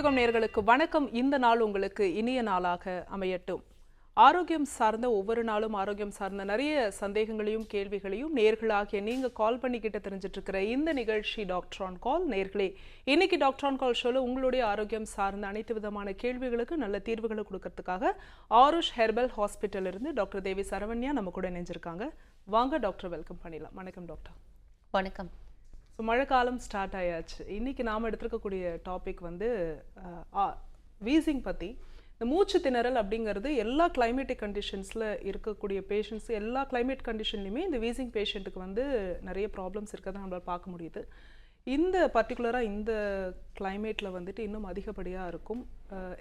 புதுயுகம் நேயர்களுக்கு வணக்கம். இந்த நாள் உங்களுக்கு இனிய நாளாக அமையட்டும். ஆரோக்கியம் சார்ந்த ஒவ்வொரு நாளும் ஆரோக்கியம் சார்ந்த நிறைய சந்தேகங்களையும் கேள்விகளையும் நேயர்களாகிய நீங்க கால் பண்ணிக்கிட்ட தெரிஞ்சிட்டு இருக்கிற இந்த நிகழ்ச்சி டாக்டர் ஆன் கால். நேயர்களே, இன்னைக்கு டாக்டர் ஆன் கால் ஷோல உங்களுடைய ஆரோக்கியம் சார்ந்த அனைத்து விதமான கேள்விகளுக்கு நல்ல தீர்வுகளை கொடுக்கறதுக்காக ஆருஷ் ஹெர்பல் ஹாஸ்பிட்டல் இருந்து டாக்டர் தேவி சரவண்யா நம்ம கூட இணைஞ்சிருக்காங்க. வாங்க டாக்டர், வெல்கம் பண்ணிடலாம். வணக்கம் டாக்டர். வணக்கம். ஸோ மழைக்காலம் ஸ்டார்ட் ஆயாச்சு. இன்னைக்கு நாம் எடுத்துருக்கக்கூடிய டாபிக் வந்து வீசிங் பற்றி. இந்த மூச்சு திணறல் அப்படிங்கிறது எல்லா கிளைமேட்டிக் கண்டிஷன்ஸில் இருக்கக்கூடிய பேஷண்ட்ஸ், எல்லா கிளைமேட் கண்டிஷன்லையுமே இந்த வீசிங் பேஷண்ட்டுக்கு வந்து நிறைய ப்ராப்ளம்ஸ் இருக்கிறத நம்மளால் பார்க்க முடியுது. இந்த பர்டிகுலராக இந்த கிளைமேட்டில் வந்துட்டு இன்னும் அதிகப்படியாக இருக்கும்.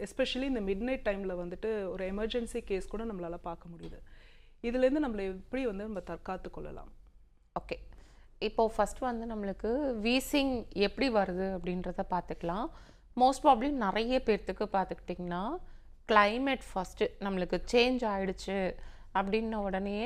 எஸ்பெஷலி இந்த மிட் நைட் டைமில் வந்துட்டு ஒரு எமர்ஜென்சி கேஸ் கூட நம்மளால் பார்க்க முடியுது. இதுலேருந்து நம்மளை எப்படி வந்து நம்ம தற்காத்து கொள்ளலாம்? ஓகே, இப்போது ஃபஸ்ட் வந்து நம்மளுக்கு வீசிங் எப்படி வருது அப்படின்றத பார்த்துக்கலாம். மோஸ்ட் ப்ராப்ளி நிறைய பேர்த்துக்கு பார்த்துக்கிட்டிங்கன்னா கிளைமேட் ஃபஸ்ட்டு நம்மளுக்கு சேஞ்ச் ஆகிடுச்சு அப்படின்ன உடனே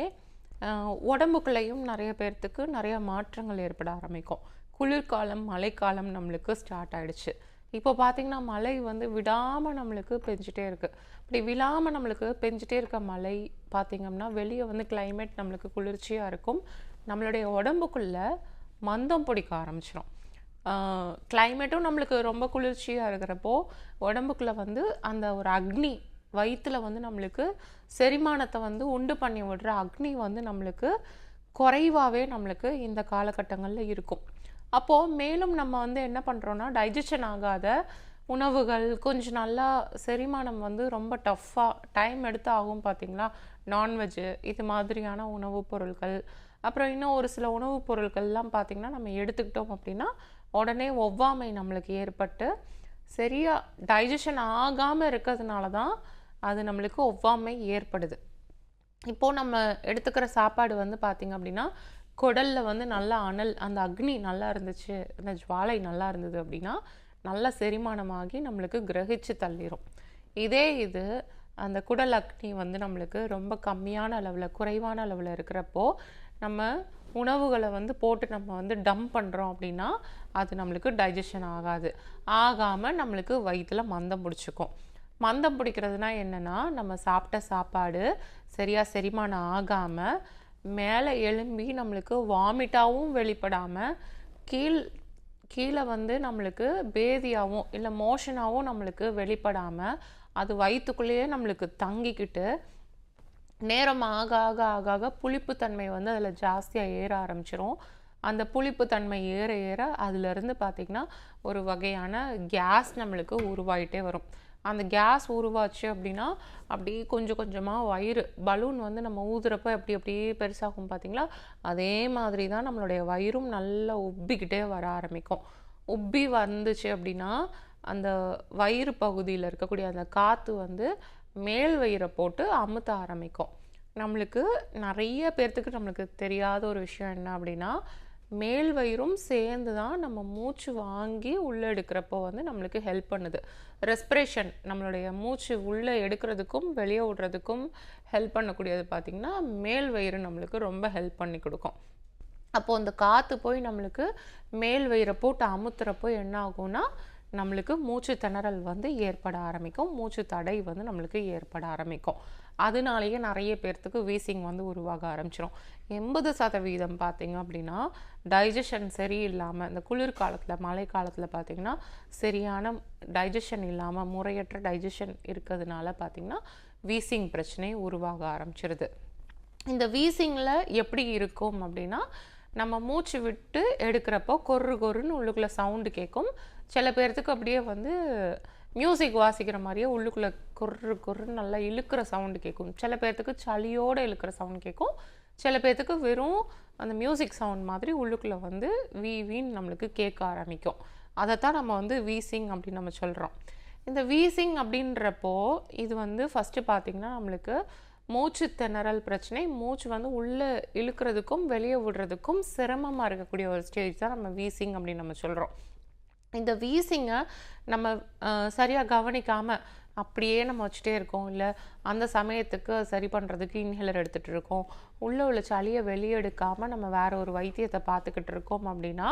உடம்புக்குள்ளேயும் நிறைய பேர்த்துக்கு நிறைய மாற்றங்கள் ஏற்பட ஆரம்பிக்கும். குளிர்காலம் மழைக்காலம் நம்மளுக்கு ஸ்டார்ட் ஆகிடுச்சு. இப்போ பார்த்திங்கன்னா மழை வந்து விடாமல் நம்மளுக்கு பெஞ்சிட்டே இருக்குது. அப்படி விடாமல் நம்மளுக்கு பெஞ்சிட்டே இருக்க மழை பார்த்திங்கன்னா வெளியே வந்து கிளைமேட் நம்மளுக்கு குளிர்ச்சியாக இருக்கும். நம்மளுடைய உடம்புக்குள்ளே மந்தம் பிடிக்க ஆரம்பிச்சிடும். கிளைமேட்டும் நம்மளுக்கு ரொம்ப குளிர்ச்சியாக இருக்கிறப்போ உடம்புக்குள்ளே வந்து அந்த ஒரு அக்னி வயிற்றில் வந்து நம்மளுக்கு செரிமானத்தை வந்து உண்டு பண்ணி விடுற அக்னி வந்து நம்மளுக்கு குறைவாகவே நம்மளுக்கு இந்த காலகட்டங்களில் இருக்கும். அப்போது மேலும் நம்ம வந்து என்ன பண்ணுறோன்னா, டைஜஷன் ஆகாத உணவுகள், கொஞ்சம் நல்லா செரிமானம் வந்து ரொம்ப டஃப்பாக டைம் எடுத்து ஆகும் பார்த்திங்களா, நான்வெஜ்ஜு இது மாதிரியான உணவுப் பொருட்கள், அப்புறம் இன்னும் ஒரு சில உணவுப் பொருட்கள்லாம் பார்த்திங்கன்னா நம்ம எடுத்துக்கிட்டோம் அப்படின்னா உடனே ஒவ்வாமை நம்மளுக்கு ஏற்பட்டு சரியாக டைஜஷன் ஆகாமல் இருக்கிறதுனால தான் அது நம்மளுக்கு ஒவ்வாமை ஏற்படுது. இப்போது நம்ம எடுத்துக்கிற சாப்பாடு வந்து பார்த்திங்க அப்படின்னா குடலில் வந்து நல்லா அனல், அந்த அக்னி நல்லா இருந்துச்சு, அந்த ஜுவாலை நல்லா இருந்தது அப்படின்னா நல்லா செரிமானமாகி நம்மளுக்கு கிரகிச்சு தள்ளிடும். இதே இது அந்த குடல் அக்னி வந்து நம்மளுக்கு ரொம்ப கம்மியான அளவில், குறைவான அளவில் இருக்கிறப்போ நம்ம உணவுகளை வந்து போட்டு நம்ம வந்து டம்ப் பண்ணுறோம் அப்படின்னா அது நம்மளுக்கு டைஜஷன் ஆகாமல் நம்மளுக்கு வயிற்றில் மந்தம் பிடிச்சிக்கும். மந்தம் பிடிக்கிறதுனா என்னென்னா, நம்ம சாப்பிட்ட சாப்பாடு சரியாக செரிமானம் ஆகாமல் மேலே எழும்பி நம்மளுக்கு வாமிட்டாகவும் வெளிப்படாமல் கீழே வந்து நம்மளுக்கு பேதியாகவும் இல்லை மோஷனாகவும் நம்மளுக்கு வெளிப்படாமல் அது வயிற்றுக்குள்ளேயே நம்மளுக்கு தங்கிக்கிட்டு நேரம் ஆக ஆக ஆக ஆக புளிப்புத்தன்மை வந்து அதில் ஜாஸ்தியாக ஏற ஆரம்பிச்சிடும். அந்த புளிப்புத்தன்மை ஏற ஏற அதிலிருந்து பார்த்திங்கன்னா ஒரு வகையான கேஸ் நம்மளுக்கு உருவாகிட்டே வரும். அந்த கேஸ் உருவாச்சு அப்படின்னா அப்படி கொஞ்சம் கொஞ்சமாக வயிறு பலூன் வந்து நம்ம ஊதுறப்போ அப்படியே பெருசாகும் பார்த்திங்களா, அதே மாதிரி தான் நம்மளுடைய வயிறும் நல்லா உப்பிக்கிட்டே வர ஆரம்பிக்கும். உப்பி வந்துச்சு அப்படின்னா அந்த வயிறு பகுதியில் இருக்கக்கூடிய அந்த காற்று வந்து மேல் வயிறை போட்டு அமுத்த ஆரம்பிக்கும். நம்மளுக்கு நிறைய பேர்த்துக்கு நம்மளுக்கு தெரியாத ஒரு விஷயம் என்ன அப்படின்னா, மேல் வயிறும் சேர்ந்து தான் நம்ம மூச்சு வாங்கி உள்ளே எடுக்கிறப்போ வந்து நம்மளுக்கு ஹெல்ப் பண்ணுது. ரெஸ்பிரேஷன், நம்மளுடைய மூச்சு உள்ளே எடுக்கிறதுக்கும் வெளியே விடுறதுக்கும் ஹெல்ப் பண்ணக்கூடியது பார்த்திங்கன்னா மேல் வயிறு நம்மளுக்கு ரொம்ப ஹெல்ப் பண்ணி கொடுக்கும். அப்போது அந்த காற்று போய் நம்மளுக்கு மேல் வயிறை போட்டு அமுத்துறப்போ என்ன ஆகும்னா நம்மளுக்கு மூச்சு திணறல் வந்து ஏற்பட ஆரம்பிக்கும், மூச்சு தடை வந்து நம்மளுக்கு ஏற்பட ஆரம்பிக்கும். அதனாலேயே நிறைய பேர்த்துக்கு வீசிங் வந்து உருவாக ஆரம்பிச்சிடும். 80% பார்த்திங்க அப்படின்னா டைஜஷன் சரியில்லாமல், இந்த குளிர்காலத்தில் மழை காலத்தில் பார்த்திங்கன்னா சரியான டைஜஷன் இல்லாமல் முறையற்ற டைஜஷன் இருக்கிறதுனால பார்த்திங்கன்னா வீசிங் பிரச்சனை உருவாக ஆரம்பிச்சிருது. இந்த வீசிங்கில் எப்படி இருக்கும் அப்படின்னா, நம்ம மூச்சு விட்டு எடுக்கிறப்போ கொருன்னு உள்ளுக்குள்ளே சவுண்டு கேட்கும். சில பேர்த்துக்கு அப்படியே வந்து மியூசிக் வாசிக்கிற மாதிரியே உள்ளுக்குள்ளே கொருன்னு நல்லா இழுக்கிற சவுண்டு கேட்கும். சில பேர்த்துக்கு சளியோடு இழுக்கிற சவுண்ட் கேட்கும். சில பேர்த்துக்கு வெறும் அந்த மியூசிக் சவுண்ட் மாதிரி உள்ளுக்குள்ளே வந்து வீன்னு நம்மளுக்கு கேட்க ஆரம்பிக்கும். அதைத்தான் நம்ம வந்து வீசிங் அப்படின்னு நம்ம சொல்கிறோம். இந்த வீசிங் அப்படின்றப்போ இது வந்து ஃபஸ்ட்டு பார்த்திங்கன்னா நம்மளுக்கு மூச்சு திணறல் பிரச்சனை, மூச்சு வந்து உள்ளே இழுக்கிறதுக்கும் வெளியே விடுறதுக்கும் சிரமமாக இருக்கக்கூடிய ஒரு ஸ்டேஜ் தான் நம்ம வீசிங் அப்படின்னு நம்ம சொல்கிறோம். இந்த வீசிங்கை நம்ம சரியாக கவனிக்காமல் அப்படியே நம்ம வச்சுட்டே இருக்கோம், இல்லை அந்த சமயத்துக்கு சரி பண்ணுறதுக்கு இன்ஹேலர் எடுத்துகிட்டு இருக்கோம், உள்ளே உள்ள சளியை வெளியே எடுக்காமல் நம்ம வேறு ஒரு வைத்தியத்தை பார்த்துக்கிட்டு இருக்கோம் அப்படின்னா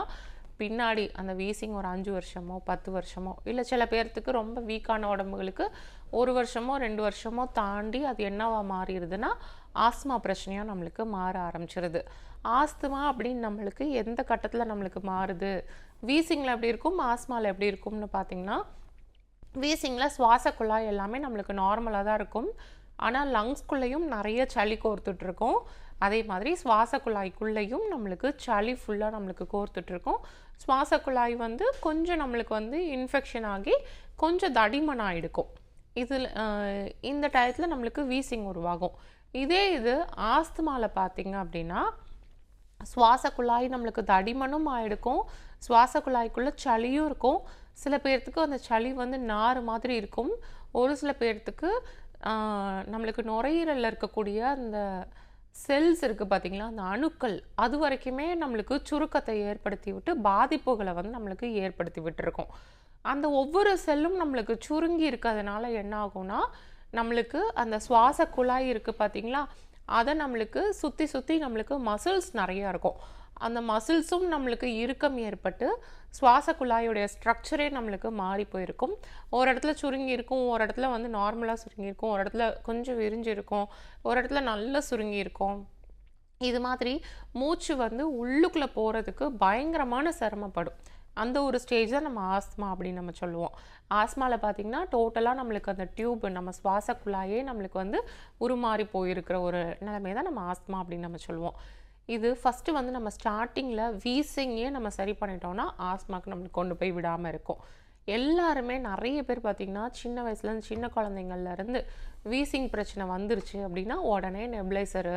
பின்னாடி அந்த வீசிங் ஒரு 5 வருஷமோ 10 வருஷமோ இல்லை சில பேர்த்துக்கு ரொம்ப வீக்கான உடம்புகளுக்கு 1 வருஷமோ 2 வருஷமோ தாண்டி அது என்னவா மாறிடுதுன்னா ஆஸ்மா பிரச்சனையாக நம்மளுக்கு மாற ஆரம்பிச்சிருது. ஆஸ்துமா அப்படின்னு நம்மளுக்கு எந்த கட்டத்தில் நம்மளுக்கு மாறுது, வீசிங்கில் எப்படி இருக்கும், ஆஸ்மாவில் எப்படி இருக்கும்னு பார்த்தீங்கன்னா, வீசிங்கில் சுவாச குழாய் எல்லாமே நம்மளுக்கு நார்மலாக தான் இருக்கும். ஆனால் லங்ஸ்குள்ளேயும் நிறைய சளி கோர்த்துட்ருக்கோம். அதே மாதிரி சுவாச குழாய்க்குள்ளேயும் நம்மளுக்கு சளி ஃபுல்லாக நம்மளுக்கு கோர்த்துட்ருக்கோம். சுவாச குழாய் வந்து கொஞ்சம் நம்மளுக்கு வந்து இன்ஃபெக்ஷன் ஆகி கொஞ்சம் தடிமன் ஆகிடுக்கும். இதில் இந்த டயத்தில் நம்மளுக்கு வீசிங் உருவாகும். இதே இது ஆஸ்துமாவில் பார்த்தீங்க அப்படின்னா சுவாச குழாய் நம்மளுக்கு தடிமனும் ஆகிடுக்கும், சுவாச குழாய்க்குள்ளே சளியும் இருக்கும். சில பேர்த்துக்கு அந்த சளி வந்து நார் மாதிரி இருக்கும். ஒரு சில பேர்த்துக்கு நம்மளுக்கு நுரையீரலில் இருக்கக்கூடிய அந்த செல்ஸ் இருக்குது பார்த்திங்களா, அந்த அணுக்கள் அது வரைக்குமே நம்மளுக்கு சுருக்கத்தை ஏற்படுத்தி விட்டு பாதிப்புகளை வந்து நம்மளுக்கு ஏற்படுத்தி விட்டுருக்கோம். அந்த ஒவ்வொரு செல்லும் நம்மளுக்கு சுருங்கி இருக்கிறதுனால என்ன ஆகும்னா, நம்மளுக்கு அந்த சுவாச குழாய் இருக்குது பார்த்திங்களா, அதை நம்மளுக்கு சுற்றி சுற்றி நம்மளுக்கு மசில்ஸ் நிறையா இருக்கும். அந்த மசில்ஸும் நம்மளுக்கு இறுக்கம் ஏற்பட்டு சுவாச குழாயோடைய ஸ்ட்ரக்சரே நம்மளுக்கு மாறி போயிருக்கும். ஒரு இடத்துல சுருங்கி இருக்கும், ஒரு இடத்துல வந்து நார்மலாக சுருங்கி இருக்கும், ஒரு இடத்துல கொஞ்சம் விரிஞ்சு இருக்கும், ஒரு இடத்துல நல்லா சுருங்கி இருக்கும். இது மாதிரி மூச்சு வந்து உள்ளுக்குள்ளே போகிறதுக்கு பயங்கரமான சிரமப்படும். அந்த ஒரு ஸ்டேஜ் தான் நம்ம ஆஸ்மா அப்படின்னு நம்ம சொல்லுவோம். ஆஸ்மாவில் பார்த்திங்கன்னா டோட்டலாக நம்மளுக்கு அந்த டியூப் நம்ம சுவாச குழாயே நம்மளுக்கு வந்து உருமாறி போயிருக்கிற ஒரு நிலைமை தான் நம்ம ஆஸ்மா அப்படின்னு நம்ம சொல்லுவோம். இது ஃபஸ்ட்டு வந்து நம்ம ஸ்டார்டிங்கில் வீசிங்கே நம்ம சரி பண்ணிட்டோம்னா ஆஸ்மாவுக்கு நம்மளுக்கு கொண்டு போய் விடாமல் இருக்கும். எல்லாருமே நிறைய பேர் பார்த்திங்கன்னா சின்ன வயசுலேருந்து சின்ன குழந்தைங்கள்லேருந்து வீசிங் பிரச்சனை வந்துருச்சு அப்படின்னா உடனே நெப்ளைசரு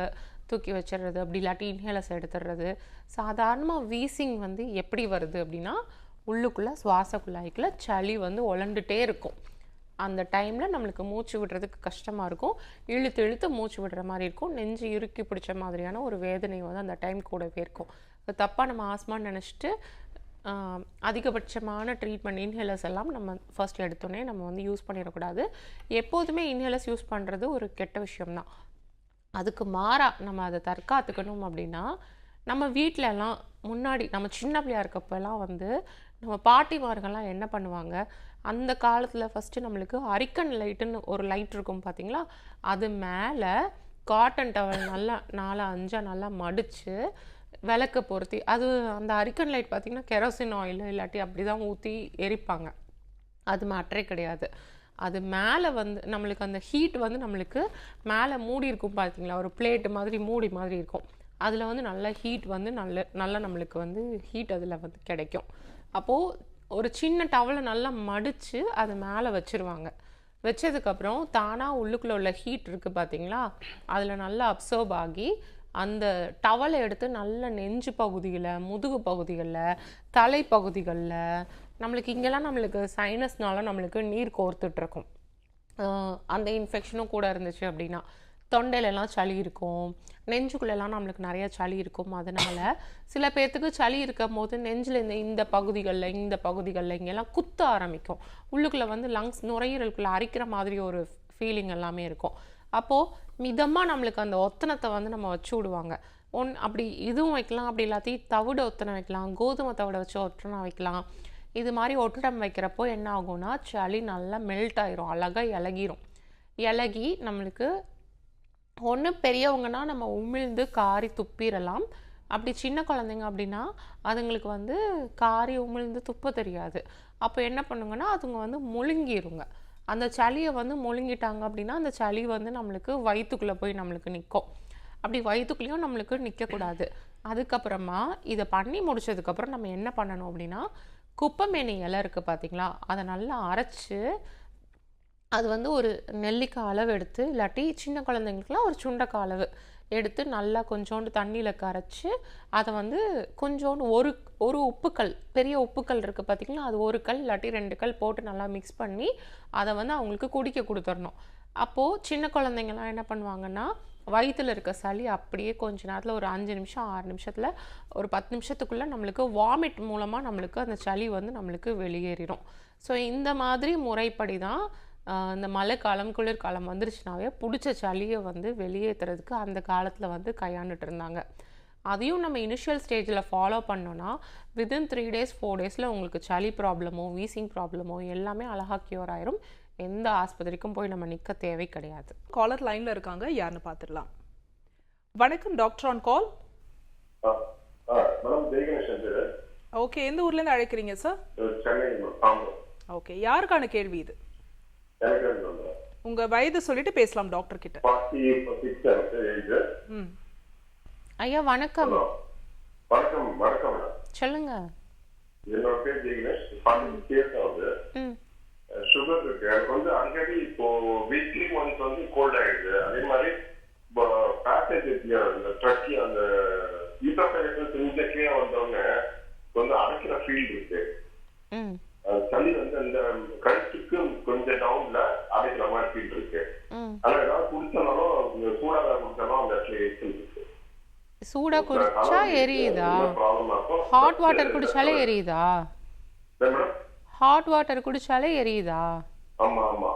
தூக்கி வச்சிடுறது, அப்படி இல்லாட்டி இன்ஹேலர்ஸ் எடுத்துடுறது. சாதாரணமாக வீசிங் வந்து எப்படி வருது அப்படின்னா, உள்ளுக்குள்ளே சுவாச குழாய்க்குள்ளே சளி வந்து உழண்டுட்டே இருக்கும். அந்த டைமில் நம்மளுக்கு மூச்சு விடுறதுக்கு கஷ்டமாக இருக்கும், இழுத்து இழுத்து மூச்சு விடுற மாதிரி இருக்கும், நெஞ்சு இறுக்கி பிடிச்ச மாதிரியான ஒரு வேதனை வந்து அந்த டைம் கூடவே இருக்கும். தப்பாக நம்ம ஆஸ்மான்னு நினச்சிட்டு அதிகபட்சமான ட்ரீட்மெண்ட் இன்ஹேலர்ஸ் எல்லாம் நம்ம ஃபர்ஸ்ட் எடுத்தோன்னே நம்ம வந்து யூஸ் பண்ணிடக்கூடாது. எப்போதுமே இன்ஹேலர்ஸ் யூஸ் பண்ணுறது ஒரு கெட்ட விஷயம்தான். அதுக்கு மாறாக நம்ம அதை தற்காத்துக்கணும் அப்படின்னா, நம்ம வீட்டிலலாம் முன்னாடி நம்ம சின்ன பிள்ளையா இருக்கப்பெல்லாம் வந்து நம்ம பாட்டிமார்கள்லாம் என்ன பண்ணுவாங்க, அந்த காலத்தில் ஃபஸ்ட்டு நம்மளுக்கு அரிக்கன் லைட்டுன்னு ஒரு லைட் இருக்கும் பார்த்திங்களா, அது மேலே காட்டன் டவல் நல்லா 4-5 நல்லா மடித்து விளக்க பொருத்தி, அது அந்த அரிக்கன் லைட் பார்த்திங்கன்னா கெரோசின் ஆயில் இல்லாட்டி அப்படி தான் ஊற்றி எரிப்பாங்க. அது மேட்டரே கிடையாது. அது மேலே வந்து நம்மளுக்கு அந்த ஹீட் வந்து நம்மளுக்கு மேலே மூடி இருக்கும் பார்த்திங்களா, ஒரு பிளேட்டு மாதிரி மூடி மாதிரி இருக்கும். அதில் வந்து நல்ல ஹீட் வந்து நல்லா நம்மளுக்கு வந்து ஹீட் அதில் வந்து கிடைக்கும். அப்போது ஒரு சின்ன டவலை நல்லா மடித்து அது மேலே வச்சுருவாங்க. வச்சதுக்கப்புறம் தானாக உள்ளுக்குள்ளே உள்ள ஹீட் இருக்குது பார்த்திங்களா, அதில் நல்லா அப்சர்வ் ஆகி அந்த டவலை எடுத்து நல்ல நெஞ்சு பகுதியில், முதுகு பகுதிகளில், தலைப்பகுதிகளில், நம்மளுக்கு இங்கெல்லாம் நம்மளுக்கு சைனஸ்னால நம்மளுக்கு நீர் கோர்த்துட்ருக்கும். அந்த இன்ஃபெக்ஷனும் கூட இருந்துச்சு அப்படின்னா தொண்டையிலலாம் சளி இருக்கும், நெஞ்சுக்குள்ளெல்லாம் நம்மளுக்கு நிறைய சளி இருக்கும். அதனால் சில பேர்த்துக்கு சளி இருக்கும் போது நெஞ்சில் இந்த பகுதிகளில் இங்கெல்லாம் குத்த ஆரம்பிக்கும். உள்ளுக்குள்ளே வந்து லங்ஸ் நுரையீரலுக்குள்ளே அரிக்கிற மாதிரி ஒரு ஃபீலிங் எல்லாமே இருக்கும். அப்போது மிதமாக நம்மளுக்கு அந்த ஒத்தனத்தை வந்து நம்ம வச்சு விடுவாங்க. அப்படி இதுவும் வைக்கலாம், அப்படி எல்லாத்தையும் தவிட ஒத்தனை வைக்கலாம், கோதுமை தவிட வச்சு ஒத்தனை வைக்கலாம். இது மாதிரி ஒட்டடம் வைக்கிறப்போ என்ன ஆகும்னா சளி நல்லா மெல்ட் ஆயிரும், அழகாக இலகி நம்மளுக்கு ஒன்று பெரியவங்கன்னா நம்ம உமிழ்ந்து காரி துப்பிடலாம். அப்படி சின்ன குழந்தைங்க அப்படின்னா அதுங்களுக்கு வந்து காரி உமிழ்ந்து துப்ப தெரியாது. அப்போ என்ன பண்ணுங்கன்னா அதுங்க வந்து முழுங்கிருங்க. அந்த சளியை வந்து முழுங்கிட்டாங்க அப்படின்னா அந்த சளி வந்து நம்மளுக்கு வயிற்றுக்குள்ளே போய் நம்மளுக்கு நிற்கும். அப்படி வயிற்றுக்குள்ளேயும் நம்மளுக்கு நிற்கக்கூடாது. அதுக்கப்புறமா இதை பண்ணி முடிச்சதுக்கப்புறம் நம்ம என்ன பண்ணணும் அப்படின்னா, குப்பைமேனி இலை இருக்குது பார்த்திங்களா, அதை நல்லா அரைச்சி அது வந்து ஒரு நெல்லிக்காய் அளவு எடுத்து, இல்லாட்டி சின்ன குழந்தைங்களுக்குலாம் ஒரு சுண்டைக்காய் அளவு எடுத்து நல்லா கொஞ்சோண்டு தண்ணியில் கரைச்சி அதை வந்து கொஞ்சோண்டு ஒரு உப்புக்கல், பெரிய உப்புக்கல் இருக்குது பார்த்திங்களா, அது 1 கல் இல்லாட்டி 2 கல் போட்டு நல்லா மிக்ஸ் பண்ணி அதை வந்து அவங்களுக்கு குடிக்க கொடுத்துடணும். அப்போது சின்ன குழந்தைங்கள்லாம் என்ன பண்ணுவாங்கன்னா வயிற்றில் இருக்க சளி அப்படியே கொஞ்ச நேரத்தில் ஒரு 5 நிமிஷம் 6 நிமிஷத்தில் ஒரு 10 நிமிஷத்துக்குள்ளே நம்மளுக்கு வாமிட் மூலமாக நம்மளுக்கு அந்த சளி வந்து நம்மளுக்கு வெளியேறிடும். ஸோ இந்த மாதிரி முறைப்படி தான் இந்த மழைக்காலம் குளிர்காலம் வந்துருச்சுனாவே பிடிச்ச சளியை வந்து வெளியேற்றுறதுக்கு அந்த காலத்தில் வந்து கையாண்டுட்டு இருந்தாங்க. அதையும் நம்ம இனிஷியல் ஸ்டேஜில் ஃபாலோ பண்ணோன்னா வித்தின் 3 days 4 daysல உங்களுக்கு சளி ப்ராப்ளமோ வீசிங் ப்ராப்ளமோ எல்லாமே அழகாக க்யூர் ஆயிரும். எந்த ஆஸ்பத்திரிக்கும் போய் நம்ம நிற்க தேவை கிடையாது. காலர் லைனில் இருக்காங்க, யாருன்னு பார்த்துடலாம். வணக்கம், டாக்டர் ஆன் கால். ஓகே, எந்த ஊர்லேருந்து அழைக்கிறீங்க சார்? ஓகே, யாருக்கான கேள்வி இது? உங்க வயது சொல்லிட்டு பேசலாம் டாக்டர் கிட்ட. ஐயா வணக்கம். வணக்கம். வணக்கம் சொல்லுங்க. என்னோட பேர் ஜெய்கணேஷ். 40 years ஆகுது. சுகர் இருக்கு. எனக்கு வந்து அடிக்கடி இப்போ வீக்லி ஒன்ஸ் வந்து கோல்ட் ஆயிடுது. அதே மாதிரி பேசேஜ் அந்த ட்ரக்கி அந்த ஈட்டோபைலஸ் இன்ஜெக்ஷனே வந்தவங்க வந்து அடைக்கிற ஃபீல் இருக்கு. சளி வந்து அந்த கழுத்துக்கு கொஞ்சம் டவுன்ல அடைக்கிற மாதிரி ஃபீல் இருக்கு. ஆனா ஏதாவது குடிச்சாலும் சூடாக குடிச்சாலும் அந்த இடத்துல எரிச்சல் இருக்கு. சூடா குடிச்சா எரியுதா? ஹாட் வாட்டர் குடிச்சாலே எரியுதா? ஹாட் வாட்டர் குடிச்சாலே எரியுதா? ஆமா ஆமா.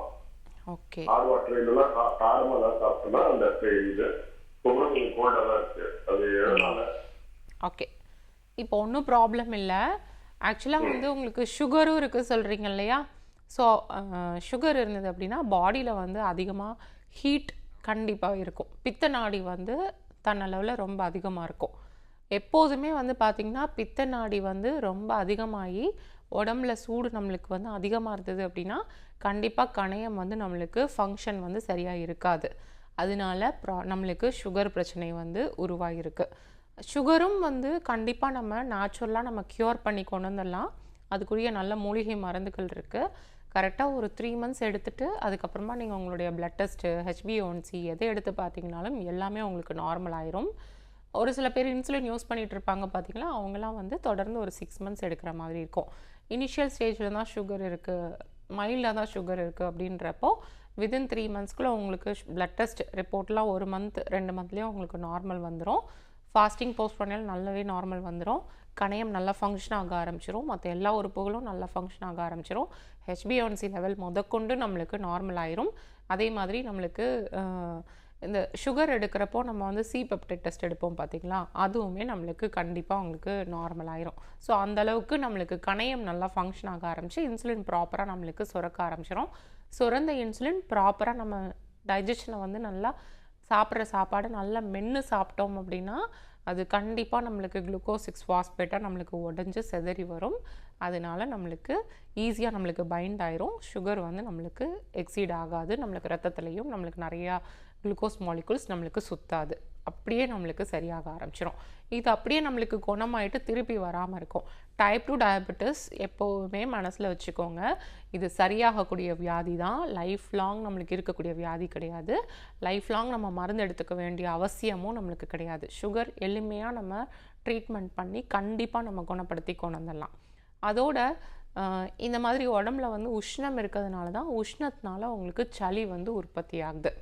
ஓகே. ஹாட் வாட்டர் இல்லனா காரமா தான் சாப்பிட்டா அந்த எரியுது. ரொம்ப கோல்டா தான் இருக்கு. அது எதனால? ஓகே. இப்போ ஒன்றும் ப்ராப்ளம் இல்லை. ஆக்சுவலாக வந்து உங்களுக்கு சுகரும் இருக்குது சொல்கிறீங்க இல்லையா? ஸோ சுகர் இருந்தது அப்படின்னா பாடியில் வந்து அதிகமாக ஹீட் கண்டிப்பாக இருக்கும். பித்த நாடி வந்து தன்னளவில் ரொம்ப அதிகமாக இருக்கும். எப்போதுமே வந்து பார்த்திங்கன்னா பித்த நாடி வந்து ரொம்ப அதிகமாகி உடம்புல சூடு நம்மளுக்கு வந்து அதிகமாக இருந்தது அப்படின்னா கண்டிப்பாக கணையம் வந்து நம்மளுக்கு ஃபங்க்ஷன் வந்து சரியாக இருக்காது. அதனால நம்மளுக்கு சுகர் பிரச்சனை வந்து உருவாகிருக்கு. சுகரும் வந்து கண்டிப்பாக நம்ம நேச்சுரலாக நம்ம க்யூர் பண்ணி கொண்டு வந்துடலாம். அதுக்குரிய நல்ல மூலிகை மருந்துகள் இருக்குது. கரெக்டாக ஒரு 3 months எடுத்துகிட்டு அதுக்கப்புறமா நீங்கள் உங்களுடைய பிளட் டெஸ்ட்டு HbA1c எதை எடுத்து பார்த்தீங்கனாலும் எல்லாமே உங்களுக்கு நார்மல் ஆயிரும். ஒரு சில பேர் இன்சுலின் யூஸ் பண்ணிகிட்டு இருப்பாங்க பார்த்தீங்களா, அவங்களாம் வந்து தொடர்ந்து ஒரு 6 months எடுக்கிற மாதிரி இருக்கும். இனிஷியல் ஸ்டேஜில் தான் சுகர் இருக்குது, மைல்டாக தான் சுகர் இருக்குது அப்படின்றப்போ வித்தின் 3 monthsக்குள்ளே உங்களுக்கு பிளட் டெஸ்ட் ரிப்போர்ட்லாம் 1 month 2 monthலேயும் உங்களுக்கு நார்மல் வந்துடும். ஃபாஸ்டிங் போஸ்ட் பண்ணாலும் நல்லாவே நார்மல் வந்துடும். கணையம் நல்லா ஃபங்க்ஷன் ஆக ஆரம்பிச்சிடும். மற்ற எல்லா உறுப்புகளும் நல்லா ஃபங்க்ஷன் ஆக ஆரம்பிச்சிடும். HbA1c லெவல் முதற்கொண்டு நம்மளுக்கு நார்மல் ஆயிரும். அதே மாதிரி நம்மளுக்கு இந்த சுகர் எடுக்கிறப்போ நம்ம வந்து C-பெப்டைட் டெஸ்ட் எடுப்போம் பார்த்தீங்களா, அதுவுமே நம்மளுக்கு கண்டிப்பாக உங்களுக்கு நார்மல் ஆயிரும். ஸோ அந்தளவுக்கு நம்மளுக்கு கணையம் நல்லா ஃபங்க்ஷன் ஆக ஆரம்பிச்சு இன்சுலின் ப்ராப்பராக நம்மளுக்கு சுரக்க ஆரம்பிச்சிடும். சுரந்த இன்சுலின் ப்ராப்பராக நம்ம டைஜஷனை வந்து நல்லா சாப்பிட்ற சாப்பாடு நல்லா மென்று சாப்பிட்டோம் அப்படின்னா அது கண்டிப்பாக நம்மளுக்கு குளுக்கோஸ் 6 ஃபாஸ்பேட்டாக நம்மளுக்கு உடஞ்சி செதறி வரும். அதனால நம்மளுக்கு ஈஸியாக நம்மளுக்கு பைண்ட் ஆயிரும். சுகர் வந்து நம்மளுக்கு எக்ஸீட் ஆகாது. நம்மளுக்கு ரத்தத்துலேயும் நம்மளுக்கு நிறையா குளுக்கோஸ் மாலிகுல்ஸ் நம்மளுக்கு சுத்தாது. அப்படியே நம்மளுக்கு சரியாக ஆரம்பிச்சிடும். இது அப்படியே நம்மளுக்கு குணமாயிட்டு திருப்பி வராமல் இருக்கும். டைப் 2 டயபெட்டிஸ் எப்போவுமே மனசில் வச்சுக்கோங்க, இது சரியாகக்கூடிய வியாதி தான். லைஃப் லாங் நம்மளுக்கு இருக்கக்கூடிய வியாதி கிடையாது. லைஃப் லாங் நம்ம மருந்து எடுத்துக்க வேண்டிய அவசியமும் நம்மளுக்கு கிடையாது. சுகர் எளிமையாக நம்ம ட்ரீட்மெண்ட் பண்ணி கண்டிப்பாக நம்ம குணப்படுத்தி கொண்டு வந்துடலாம். அதோட இந்த மாதிரி உடம்புல வந்து உஷ்ணம் இருக்கிறதுனால தான் உஷ்ணத்தினால உங்களுக்கு சளி வந்து உற்பத்தி ஆகுது.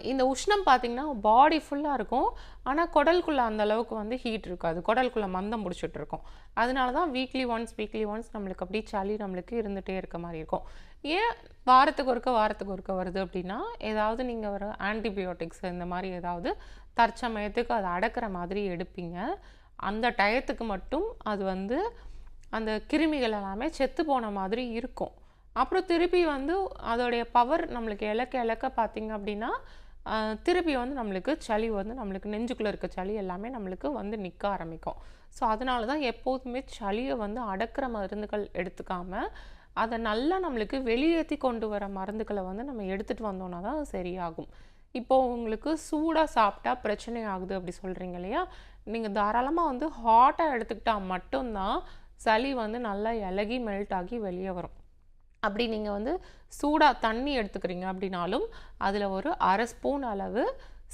இந்த உஷ்ணம் பார்த்திங்கன்னா பாடி ஃபுல்லாக இருக்கும், ஆனால் குடலுக்குள்ளே அந்தளவுக்கு வந்து ஹீட் இருக்காது. குடலுக்குள்ளே மந்தம் பிடிச்சிட்டு இருக்கும். அதனால தான் வீக்லி ஒன்ஸ் நம்மளுக்கு அப்படி சளி நம்மளுக்கு இருந்துகிட்டே இருக்க மாதிரி இருக்கும். ஏன் வாரத்துக்கு ஒருக்க வருது அப்படின்னா, ஏதாவது நீங்கள் ஒரு ஆன்டிபயோட்டிக்ஸ் இந்த மாதிரி ஏதாவது தற்சமயத்துக்கு அதை அடக்கிற மாதிரி எடுப்பீங்க. அந்த டயத்துக்கு மட்டும் அது வந்து அந்த கிருமிகள் எல்லாமே செத்து போன மாதிரி இருக்கும். அப்புறம் திருப்பி வந்து அதோடைய பவர் நம்மளுக்கு இழக்க பார்த்திங்க அப்படின்னா திருப்பி வந்து நம்மளுக்கு சளி வந்து நம்மளுக்கு நெஞ்சுக்குள்ளே இருக்க சளி எல்லாமே நம்மளுக்கு வந்து நிற்க ஆரம்பிக்கும். ஸோ அதனால தான் எப்போதுமே சளியை வந்து அடக்கிற மருந்துகள் எடுத்துக்காமல் அதை நல்லா நம்மளுக்கு வெளியேற்றி கொண்டு வர மருந்துகளை வந்து நம்ம எடுத்துகிட்டு வந்தோன்னா தான் சரியாகும். இப்போது உங்களுக்கு சூடாக சாப்பிட்டா பிரச்சனை ஆகுது அப்படி சொல்கிறீங்க இல்லையா, நீங்கள் தாராளமாக வந்து ஹாட்டாக எடுத்துக்கிட்டால் மட்டும்தான் சளி வந்து நல்லா இலகி மெல்ட் ஆகி வெளியே வரும். அப்படி நீங்கள் வந்து சூடாக தண்ணி எடுத்துக்கிறீங்க அப்படின்னாலும் அதில் ஒரு 1/2 ஸ்பூன் அளவு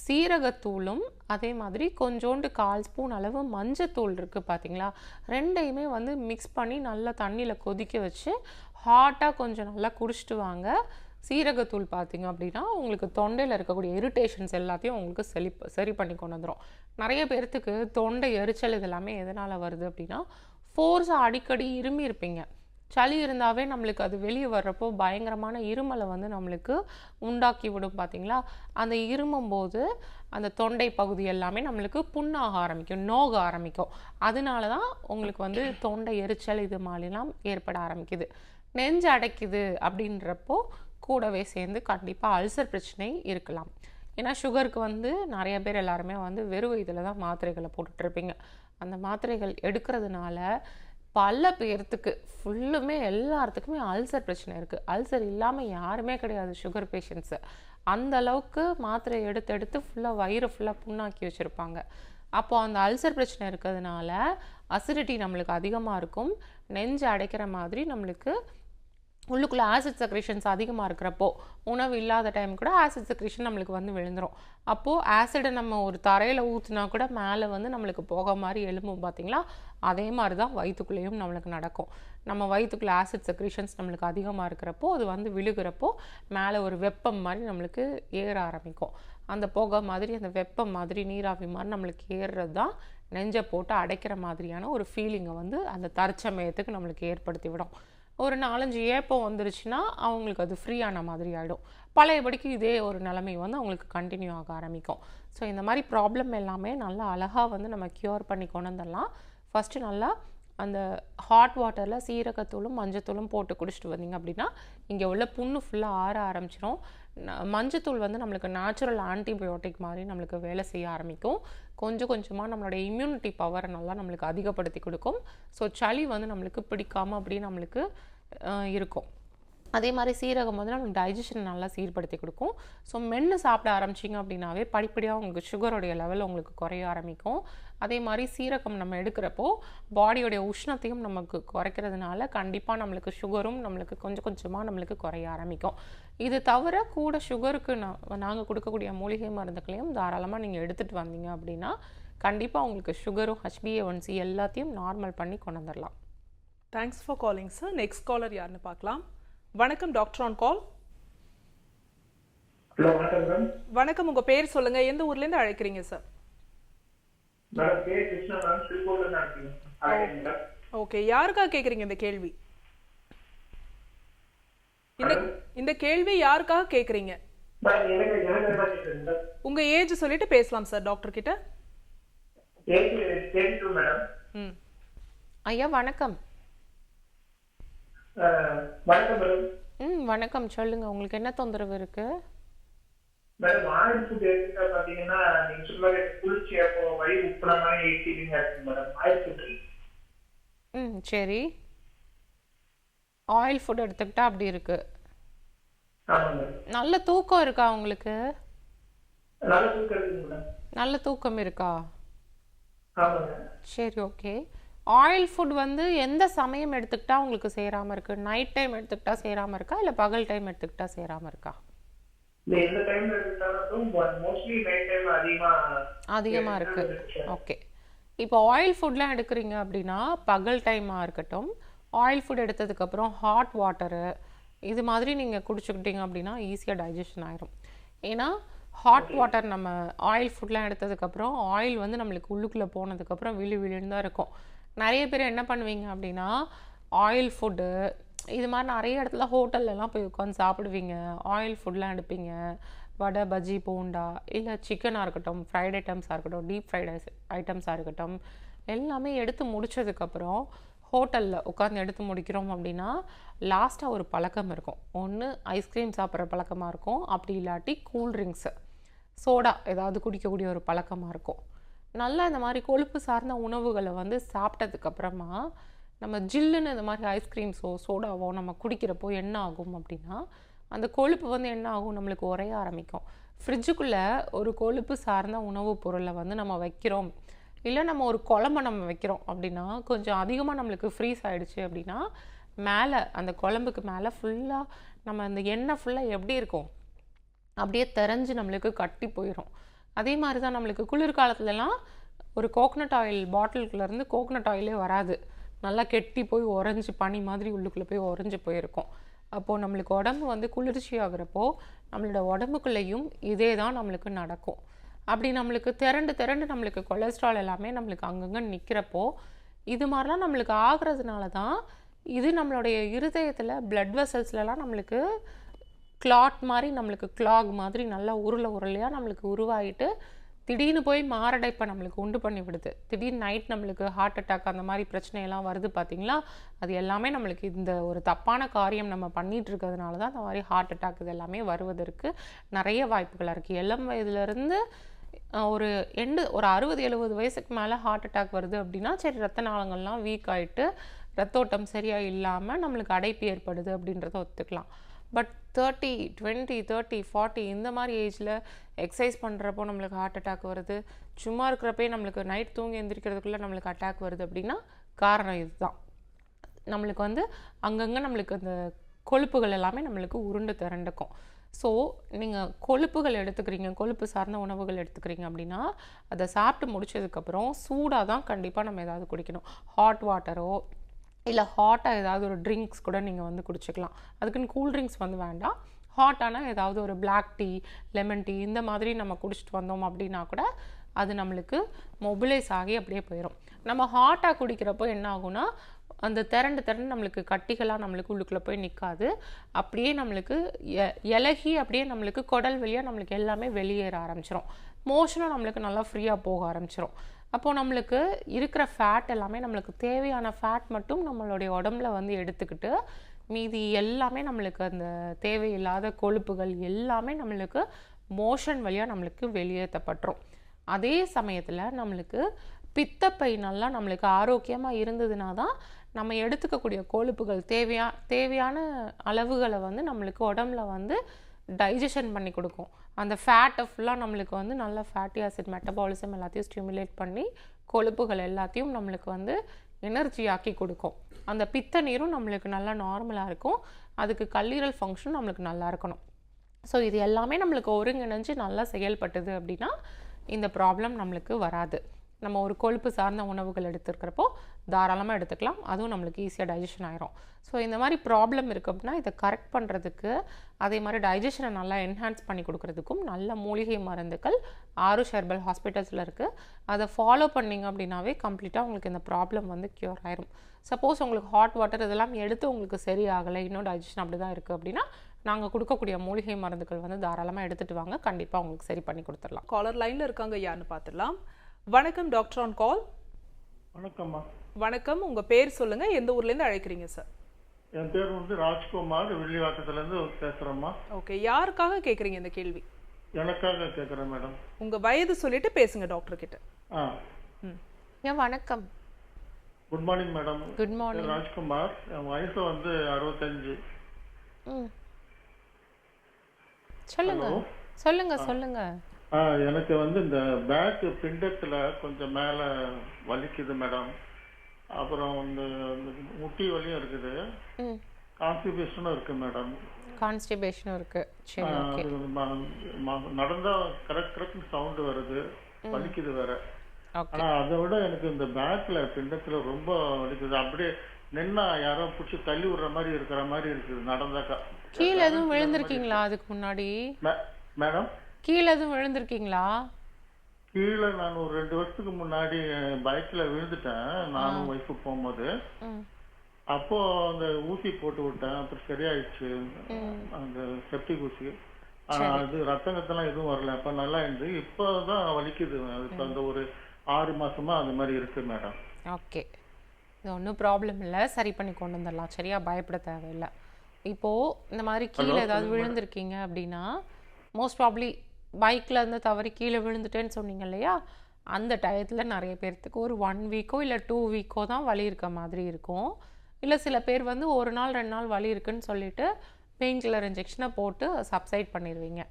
சீரகத்தூளும் அதே மாதிரி கொஞ்சோண்டு 1/4 ஸ்பூன் அளவு மஞ்சத்தூள் இருக்குது பார்த்தீங்களா, ரெண்டையுமே வந்து மிக்ஸ் பண்ணி நல்லா தண்ணியில் கொதிக்க வச்சு ஹாட்டாக கொஞ்சம் நல்லா குடிச்சிட்டு வாங்க. சீரகத்தூள் பார்த்திங்க அப்படின்னா உங்களுக்கு தொண்டையில் இருக்கக்கூடிய இரிட்டேஷன்ஸ் எல்லாத்தையும் உங்களுக்கு சரி பண்ணி கொண்டு வந்துடும். நிறைய பேர்த்துக்கு தொண்டை எரிச்சல் இதெல்லாமே எதனால் வருது அப்படின்னா, ஃபோர்ஸாக அடிக்கடி இருமி இருப்பீங்க. சளி இருந்தாவே நம்மளுக்கு அது வெளியே வர்றப்போ பயங்கரமான இருமலை வந்து நம்மளுக்கு உண்டாக்கி விடும் பார்த்தீங்களா. அந்த இருமும்போது அந்த தொண்டை பகுதி எல்லாமே நம்மளுக்கு புண்ணாக ஆரம்பிக்கும், நோக ஆரம்பிக்கும். அதனால தான் உங்களுக்கு வந்து தொண்டை எரிச்சல் இது மாதிரிலாம் ஏற்பட ஆரம்பிக்குது. நெஞ்சு அடைக்குது அப்படின்றப்போ கூடவே சேர்ந்து கண்டிப்பாக அல்சர் பிரச்சனை இருக்கலாம். ஏன்னா சுகருக்கு வந்து நிறைய பேர் எல்லாருமே வந்து வெறும் இதில் தான் மாத்திரைகளை போட்டுட்ருப்பீங்க. அந்த மாத்திரைகள் எடுக்கிறதுனால பல பேர்த்துக்கு ஃபுல்லுமே எல்லாத்துக்குமே அல்சர் பிரச்சனை இருக்குது. அல்சர் இல்லாமல் யாருமே கிடையாது சுகர் பேஷண்ட்ஸு. அந்த அளவுக்கு மாத்திரை எடுத்து ஃபுல்லாக வயிறு ஃபுல்லாக புண்ணாக்கி வச்சுருப்பாங்க. அப்போது அந்த அல்சர் பிரச்சனை இருக்கிறதுனால அசிடிட்டி நம்மளுக்கு அதிகமாக இருக்கும். நெஞ்சு அடைக்கிற மாதிரி நம்மளுக்கு உள்ளுக்குள்ளே ஆசிட் செக்ரேஷன்ஸ் அதிகமாக இருக்கிறப்போ, உணவு இல்லாத டைம் கூட ஆசிட் செக்ரேஷன் நம்மளுக்கு வந்து விழுந்துடும். அப்போது ஆசிடை நம்ம ஒரு தரையில் ஊற்றினா கூட மேலே வந்து நம்மளுக்கு போக மாதிரி எலும்பும் பார்த்தீங்களா, அதே மாதிரி தான் வயிற்றுக்குள்ளேயும் நம்மளுக்கு நடக்கும். நம்ம வயிற்றுக்குள்ளே ஆசிட் செக்ரேஷன்ஸ் நம்மளுக்கு அதிகமாக இருக்கிறப்போ அது வந்து விழுகிறப்போ மேலே ஒரு வெப்பம் மாதிரி நம்மளுக்கு ஏற ஆரம்பிக்கும். அந்த புகை மாதிரி அந்த வெப்பம் மாதிரி நீராவி மாதிரி நம்மளுக்கு ஏறுறது தான் நெஞ்சை போட்டு அடைக்கிற மாதிரியான ஒரு ஃபீலிங்கை வந்து அந்த தற்சமயத்துக்கு நம்மளுக்கு ஏற்படுத்தி விடும். ஒரு 4-5 ஏப்பம் வந்துருச்சுன்னா அவங்களுக்கு அது ஃப்ரீயான மாதிரி ஆகிடும். பழையபடிக்கு இதே ஒரு நிலைமை வந்து அவங்களுக்கு கண்டினியூ ஆக ஆரம்பிக்கும். ஸோ இந்த மாதிரி ப்ராப்ளம் எல்லாமே நல்லா அழகாக வந்து நம்ம க்யூர் பண்ணி கொண்டு வந்துடலாம். ஃபஸ்ட்டு நல்லா அந்த ஹாட் வாட்டரில் சீரகத்தூளும் மஞ்சத்தூளும் போட்டு குடிச்சிட்டு வந்தீங்க அப்படின்னா இங்கே உள்ள புண்ணு ஃபுல்லாக ஆற ஆரம்பிச்சிடும். மஞ்சத்தூள் வந்து நம்மளுக்கு நேச்சுரல் ஆன்டிபயோட்டிக் மாதிரி நம்மளுக்கு வேலை செய்ய ஆரம்பிக்கும். கொஞ்சம் கொஞ்சமாக நம்மளோட இம்யூனிட்டி பவரை நல்லா நம்மளுக்கு அதிகப்படுத்தி கொடுக்கும். ஸோ சளி வந்து நம்மளுக்கு பிடிக்காமல் அப்படியே நம்மளுக்கு இருக்கும். அதே மாதிரி சீரகம் வந்து நம்மளுக்கு டைஜஷன் நல்லா சீர்படுத்தி கொடுக்கும். ஸோ மென்று சாப்பிட ஆரம்பிச்சிங்க அப்படின்னாவே படிப்படியாக உங்களுக்கு சுகருடைய லெவல் உங்களுக்கு குறைய ஆரம்பிக்கும். அதே மாதிரி சீரகம் நம்ம எடுக்கிறப்போ பாடியோடைய உஷ்ணத்தையும் நமக்கு குறைக்கிறதுனால கண்டிப்பாக நம்மளுக்கு சுகரும் நம்மளுக்கு கொஞ்சம் கொஞ்சமாக நம்மளுக்கு குறைய ஆரம்பிக்கும். இது தவிர கூட சுகருக்கு நாங்கள் கொடுக்கக்கூடிய மூலிகை மருந்துகளையும் தாராளமாக நீங்கள் எடுத்துகிட்டு வந்தீங்க அப்படின்னா கண்டிப்பாக உங்களுக்கு சுகரும் HbA1c எல்லாத்தையும் நார்மல் பண்ணி கொண்டு வந்துடலாம். Thanks for calling sir. Next caller யாருன்னு பார்க்கலாம். வணக்கம், டாக்டர் ஆன் கால். ஹலோ, வணக்கம் மேடம். வணக்கம், உங்க பேர் சொல்லுங்க, எந்த ஊர்ல இருந்து அழைக்கிறீங்க சார்? மேடம் பேர் கிருஷ்ணா மேம், திருப்பூர்ல இருந்து அழைக்கிறீங்க. ஓகே, யாருக்காக கேக்குறீங்க இந்த கேள்வி? இந்த கேள்வி யாருக்காக கேக்குறீங்க? மேடம் எனக்கு என்ன கேக்குறீங்க? உங்க ஏஜ் சொல்லிட்டு பேசலாம் சார் டாக்டர் கிட்ட. Age 32 madam. ஐயா வணக்கம். வணக்கம் மேடம். வணக்கம், சொல்லுங்க, உங்களுக்கு என்ன தொந்தரவு இருக்கு? மேடம் ஆயில் ஃபுட் எடுத்துட்டா பாத்தீங்கன்னா நீங்க சொல்ற குளிர்ச்சி அப்போ வயிறு உப்புன மாதிரி ஃபீலிங்கா இருக்கு மேடம். ஆயில் ஃபுட் சரி, ஆயில் ஃபுட் எடுத்துக்கிட்டா அப்படி இருக்கு. ஆமாங்க. நல்ல தூக்கம் இருக்கா உங்களுக்கு? நல்ல தூக்கம் இருக்கு மேடம். நல்ல தூக்கம் இருக்கா? ஆமாங்க. சரி, ஓகே. ஆயில் ஃபுட் வந்து எந்த சமயம் எடுத்துக்கிட்டா உங்களுக்கு சேராமல் இருக்குது? நைட் டைம் எடுத்துக்கிட்டா சேராமல் இருக்கா, இல்லை பகல் டைம் எடுத்துக்கிட்டா சேராமல் இருக்கா? இந்த டைம்ல எடுத்தாலும் மோஸ்ட்லி நைட் டைம் அதிகமாக இருக்கு. ஓகே, இப்போ ஆயில் ஃபுட்லாம் எடுக்கிறீங்க அப்படின்னா பகல் டைமாக இருக்கட்டும், ஆயில் ஃபுட் எடுத்ததுக்கப்புறம் ஹாட் வாட்டரு இது மாதிரி நீங்கள் குடிச்சுக்கிட்டீங்க அப்படின்னா ஈஸியாக டைஜஷன் ஆயிரும். ஏன்னா ஹாட் வாட்டர் நம்ம ஆயில் ஃபுட்லாம் எடுத்ததுக்கப்புறம் ஆயில் வந்து நம்மளுக்கு உள்ளுக்குள்ளே போனதுக்கப்புறம் விழுன்னு தான் இருக்கும். நிறைய பேர் என்ன பண்ணுவீங்க அப்படின்னா ஆயில் ஃபுட்டு இது மாதிரி நிறைய இடத்துல ஹோட்டல்லலாம் போய் உட்காந்து சாப்பிடுவீங்க, ஆயில் ஃபுட்லாம் எடுப்பீங்க, வடை பஜ்ஜி போண்டா இல்லை சிக்கனாக இருக்கட்டும், ஃப்ரைட் ஐட்டம்ஸாக இருக்கட்டும், டீப் ஃப்ரைட் ஐட்டம்ஸாக இருக்கட்டும், எல்லாமே எடுத்து முடித்ததுக்கப்புறம் ஹோட்டலில் உட்காந்து எடுத்து முடிக்கிறோம் அப்படின்னா லாஸ்ட்டாக ஒரு பழக்கம் இருக்கும். ஒன்று ஐஸ்கிரீம் சாப்பிட்ற பழக்கமாக இருக்கும், அப்படி இல்லாட்டி கூல்ட்ரிங்க்ஸு சோடா ஏதாவது குடிக்கக்கூடிய ஒரு பழக்கமாக இருக்கும். நல்லா இந்த மாதிரி கொழுப்பு சார்ந்த உணவுகளை வந்து சாப்பிட்டதுக்கப்புறமா நம்ம ஜில்லுன்னு இந்த மாதிரி ஐஸ்கிரீம்ஸோ சோடாவோ நம்ம குடிக்கிறப்போ என்ன ஆகும் அப்படின்னா அந்த கொழுப்பு வந்து என்ன ஆகும், நம்மளுக்கு உரைய ஆரம்பிக்கும். ஃப்ரிட்ஜுக்குள்ளே ஒரு கொழுப்பு சார்ந்த உணவுப் பொருளை வந்து நம்ம வைக்கிறோம், இல்லை நம்ம ஒரு குழம்பை நம்ம வைக்கிறோம் அப்படின்னா கொஞ்சம் அதிகமாக நம்மளுக்கு ஃப்ரீஸ் ஆகிடுச்சு அப்படின்னா மேலே அந்த குழம்புக்கு மேலே ஃபுல்லாக நம்ம அந்த எண்ணெய் ஃபுல்லாக எப்படி இருக்கும் அப்படியே தெரிஞ்சு நம்மளுக்கு கட்டி போயிடும். அதே மாதிரி தான் நம்மளுக்கு குளிர்காலத்துலலாம் ஒரு கோகனட் ஆயில் பாட்டிலுக்குள்ளேருந்து கோகனட் ஆயிலே வராது, நல்லா கெட்டி போய் உறைஞ்சி பனி மாதிரி உள்ளுக்குள்ளே போய் உறைஞ்சி போயிருக்கும். அப்போது நம்மளுக்கு உடம்பு வந்து குளிர்ச்சி ஆகிறப்போ நம்மளோட உடம்புக்குள்ளேயும் இதே தான் நம்மளுக்கு நடக்கும். அப்படி நம்மளுக்கு திரண்டு நம்மளுக்கு கொலஸ்ட்ரால் எல்லாமே நம்மளுக்கு அங்கங்கே நிற்கிறப்போ இது மாதிரிலாம் நம்மளுக்கு ஆகிறதுனால தான் இது நம்மளுடைய இருதயத்தில் பிளட் வெசல்ஸ்லலாம் நம்மளுக்கு கிளாட் மாதிரி நம்மளுக்கு கிளாக் மாதிரி நல்லா உருளையாக நம்மளுக்கு உருவாகிட்டு திடீர்னு போய் மாரடைப்பை நம்மளுக்கு உண்டு பண்ணி விடுது. திடீர்னு நைட் நம்மளுக்கு ஹார்ட் அட்டாக் அந்த மாதிரி பிரச்சனையெல்லாம் வருது பார்த்தீங்களா? அது எல்லாமே நம்மளுக்கு இந்த ஒரு தப்பான காரியம் நம்ம பண்ணிகிட்டு இருக்கிறதுனால தான் அந்த மாதிரி ஹார்ட் அட்டாக் இது எல்லாமே வருவதற்கு நிறைய வாய்ப்புகளாக இருக்குது. இளம் வயதுலேருந்து ஒரு 60-70 வயசுக்கு மேலே ஹார்ட் அட்டாக் வருது அப்படின்னா சரி, ரத்த நாளங்கள்லாம் வீக் ஆகிட்டு ரத்தோட்டம் சரியாக இல்லாமல் நம்மளுக்கு அடைப்பு ஏற்படுது அப்படின்றத ஒத்துக்கலாம். பட் 30, 20, 30, 40 இந்த மாதிரி ஏஜில் எக்ஸசைஸ் பண்ணுறப்போ நம்மளுக்கு ஹார்ட் அட்டாக் வருது, சும்மா இருக்கிறப்பே நம்மளுக்கு நைட் தூங்கி எந்திரிக்கிறதுக்குள்ளே நம்மளுக்கு அட்டாக் வருது அப்படின்னா காரணம் இதுதான். நம்மளுக்கு அங்கங்கே நம்மளுக்கு அந்த கொழுப்புகள் எல்லாமே நம்மளுக்கு உருண்டு திரண்டுக்கும். ஸோ நீங்கள் கொழுப்புகள் எடுத்துக்கிறீங்க, கொழுப்பு சார்ந்த உணவுகள் எடுத்துக்கிறீங்க அப்படின்னா அதை சாப்பிட்டு முடிச்சதுக்கப்புறம் சூடாக தான் கண்டிப்பாக நம்ம ஏதாவது குடிக்கணும். ஹாட் வாட்டரோ இல்லை ஹாட்டாக ஏதாவது ஒரு ட்ரிங்க்ஸ் கூட நீங்கள் குடிச்சிக்கலாம். அதுக்குன்னு கூல் ட்ரிங்க்ஸ் வேண்டாம். ஹாட்டான ஏதாவது ஒரு பிளாக் டீ, லெமன் டீ இந்த மாதிரி நம்ம குடிச்சிட்டு வந்தோம் அப்படின்னா கூட அது நம்மளுக்கு மொபிலைஸ் ஆகி அப்படியே போயிடும். நம்ம ஹாட்டாக குடிக்கிறப்போ என்ன ஆகும்னா அந்த திரண்டு நம்மளுக்கு கட்டிகளாக நம்மளுக்கு உள்ளுக்குள்ளே போய் நிற்காது, அப்படியே நம்மளுக்கு இலகி அப்படியே நம்மளுக்கு குடல் வழியாக நம்மளுக்கு எல்லாமே வெளியேற ஆரம்பிச்சிடும். மோஷனும் நம்மளுக்கு நல்லா ஃப்ரீயாக போக ஆரம்பிச்சிடும். அப்போது நம்மளுக்கு இருக்கிற ஃபேட் எல்லாமே நம்மளுக்கு தேவையான ஃபேட் மட்டும் நம்மளுடைய உடம்புல எடுத்துக்கிட்டு மீதி எல்லாமே நம்மளுக்கு அந்த தேவையில்லாத கொழுப்புகள் எல்லாமே நம்மளுக்கு மோஷன் வழியாக நம்மளுக்கு வெளியேற்றப்பட்டுரும். அதே சமயத்தில் நம்மளுக்கு பித்தப்பை நல்லா நம்மளுக்கு ஆரோக்கியமாக இருந்ததுனா தான் நம்ம எடுத்துக்கக்கூடிய கொழுப்புகள் தேவையான அளவுகளை நம்மளுக்கு உடம்புல டைஜஷன் பண்ணி கொடுக்கும். அந்த ஃபேட்டை ஃபுல்லாக நம்மளுக்கு நல்ல ஃபேட்டி ஆசிட் மெட்டபாலிசம் எல்லாத்தையும் ஸ்டிமுலேட் பண்ணி கொழுப்புகள் எல்லாத்தையும் நம்மளுக்கு எனர்ஜி ஆக்கி கொடுக்கும். அந்த பித்த நீரும் நம்மளுக்கு நல்லா நார்மலாக இருக்கும். அதுக்கு கல்லீரல் ஃபங்க்ஷன் நம்மளுக்கு நல்லா இருக்கணும். ஸோ இது எல்லாமே நம்மளுக்கு ஒருங்கிணைஞ்சு நல்லா செயல்பட்டது அப்படின்னா இந்த ப்ராப்ளம் நம்மளுக்கு வராது. நம்ம ஒரு கொழுப்பு சார்ந்த உணவுகள் எடுத்துருக்கிறப்போ தாராளமாக எடுத்துக்கலாம், அதுவும் நம்மளுக்கு ஈஸியாக டைஜஷன் ஆயிரும். ஸோ இந்த மாதிரி ப்ராப்ளம் இருக்குது அப்படின்னா இதை கரெக்ட் பண்ணுறதுக்கு, அதே மாதிரி டைஜஷனை நல்லா என்ஹான்ஸ் பண்ணி கொடுக்குறதுக்கும் நல்ல மூலிகை மருந்துகள் ஆருஷ் ஹெர்பல் ஹாஸ்பிட்டல்ஸில் இருக்குது. அதை ஃபாலோ பண்ணிங்க அப்படின்னாவே கம்ப்ளீட்டாக உங்களுக்கு இந்த ப்ராப்ளம் க்யூர் ஆயிரும். சப்போஸ் உங்களுக்கு ஹாட் வாட்டர் இதெல்லாம் எடுத்து உங்களுக்கு சரியாகலை, இன்னும் டைஜஷன் அப்படி தான் இருக்குது அப்படின்னா நாங்கள் கொடுக்கக்கூடிய மூலிகை மருந்துகள் தாராளமாக எடுத்துகிட்டு வாங்க, கண்டிப்பாக உங்களுக்கு சரி பண்ணி கொடுத்துடலாம். காலர் லைனில் இருக்காங்க, யாருன்னு பார்த்துடலாம். வணக்கம், டாக்டர் ஆன் கால். வணக்கம்மா. வணக்கம், உங்க பேர் சொல்லுங்க, எந்த ஊர்ல இருந்து அழைக்கிறீங்க சார்? என் பேர் ராஜ்குமார், வெள்ளிவாக்கத்துல இருந்து பேசுறேம்மா. ஓகே, யாருக்காக கேக்குறீங்க இந்த கேள்வி? எனக்காக கேக்குறேன் மேடம். உங்க வயது சொல்லிட்டு பேசுங்க டாக்டர் கிட்ட. வணக்கம். Good morning madam. Good morning. Rajkumar, என் வயசு 65. சொல்லுங்க சொல்லுங்க சொல்லுங்க. எனக்கு இந்த பேக் பிண்டத்துல கொஞ்சம் மேல வலிக்குது மேடம். அப்புறம் முட்டி வலியும் இருக்குது, கான்ஸ்டிபேஷனும் இருக்கு மேடம். கான்ஸ்டிபேஷனும் இருக்கு. சரி, ஓகே. நடந்தா கரெக்ட் சவுண்ட் வருது, வலிக்குது வேற. ஆனா அதை விட எனக்கு இந்த பேக்ல பிண்டத்துல ரொம்ப வலிக்குது. அப்படியே நின்னா யாரோ பிடிச்சி தள்ளி விடுற மாதிரி இருக்கிற மாதிரி இருக்குது நடந்தாக்கா. கீழே எதுவும் விழுந்திருக்கீங்களா அதுக்கு முன்னாடி மேடம்? கீழே எதுவும் விழுந்திருக்கீங்களா? கீழே நான் ஒரு 2 வருஷத்துக்கு முன்னாடி பைக்ல விழுந்துட்டேன், நானும் ஒய்ஃபு போகும்போது. அப்போ அந்த ஊசி போட்டு விட்டேன், அப்புறம் சரியாயிடுச்சு அந்த செப்டிக் ஊசி. அது ரத்தங்கத்தெல்லாம் எதுவும் வரல, அப்ப நல்லா இருந்து. இப்போதான் வலிக்குது. இப்போ அந்த ஒரு 6 மாசமா அந்த மாதிரி இருக்கு மேடம். ஓகே, இது ஒன்றும் ப்ராப்ளம் இல்லை, சரி பண்ணி கொண்டு வந்துடலாம். சரியா, பயப்பட தேவையில்லை. இப்போது இந்த மாதிரி கீழே ஏதாவது விழுந்திருக்கீங்க அப்படின்னா மோஸ்ட் ப்ராப்ளி பைக்கில் இருந்து தவறி கீழே விழுந்துட்டேன்னு சொன்னீங்க இல்லையா, அந்த டயத்தில் நிறைய பேர்த்துக்கு ஒரு 1 வீக்கோ இல்லை 2 வீக்கோ தான் வலி இருக்க மாதிரி இருக்கும். இல்லை சில பேர் 1 நாள் 2 நாள் வலி இருக்குன்னு சொல்லிட்டு பெயின் கில்லர் இன்ஜெக்ஷனை போட்டு சப்சைட் பண்ணிடுவீங்க.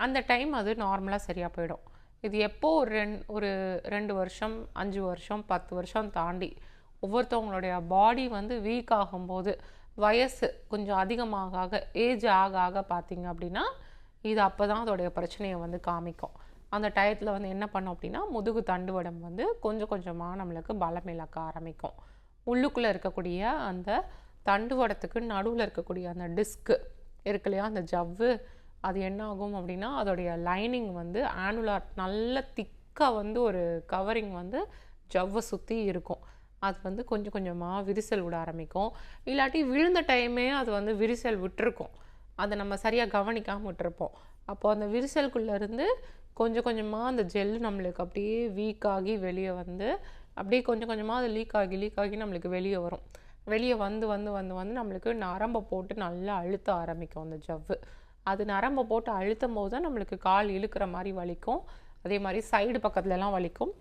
அந்த டைம் அது நார்மலாக சரியாக போயிடும். இது எப்போ ஒரு 2 வருஷம் 5 வருஷம் 10 வருஷம் தாண்டி ஒவ்வொருத்தவங்களுடைய பாடி வீக் ஆகும்போது, வயசு கொஞ்சம் அதிகமாக ஏஜ் ஆக ஆக பார்த்தீங்க அப்படின்னா இது அப்போ தான் அதோடைய பிரச்சனையை காமிக்கும். அந்த டயத்தில் என்ன பண்ணோம் அப்படின்னா முதுகு தண்டுவடம் கொஞ்சம் கொஞ்சமாக நம்மளுக்கு பலம் இழக்க ஆரம்பிக்கும். உள்ளுக்குள்ளே இருக்கக்கூடிய அந்த தண்டுவடத்துக்கு நடுவில் இருக்கக்கூடிய அந்த டிஸ்க்கு இருக்கு இல்லையா, அந்த ஜவ்வு, அது என்ன ஆகும் அப்படின்னா அதோடைய லைனிங் ஆனுலார் நல்ல திக்காக ஒரு கவரிங் ஜவ்வை சுற்றி இருக்கும். அது வந்து கொஞ்சம் கொஞ்சமாக விரிசல் விட ஆரம்பிக்கும். இல்லாட்டி விழுந்த டைமே அது வந்து விரிசல் விட்டுருக்கும், அதை நம்ம சரியாக கவனிக்காமல் விட்டுருப்போம். அப்போ அந்த விரிசலுக்குள்ளேருந்து கொஞ்சம் கொஞ்சமாக அந்த ஜெல் நம்மளுக்கு அப்படியே வீக் ஆகி வெளியே வந்து அப்படியே கொஞ்சம் கொஞ்சமாக அது லீக் ஆகி நம்மளுக்கு வெளியே வரும். வெளியே வந்து வந்து வந்து வந்து நம்மளுக்கு நரம்பை போட்டு நல்லா அழுத்த ஆரம்பிக்கும் அந்த ஜவ்வு. அது நரம்பை போட்டு அழுத்தும் போது தான் நம்மளுக்கு கால் இழுக்கிற மாதிரி வலிக்கும். அதே மாதிரி சைடு பக்கத்துலலாம் வலிக்கும்.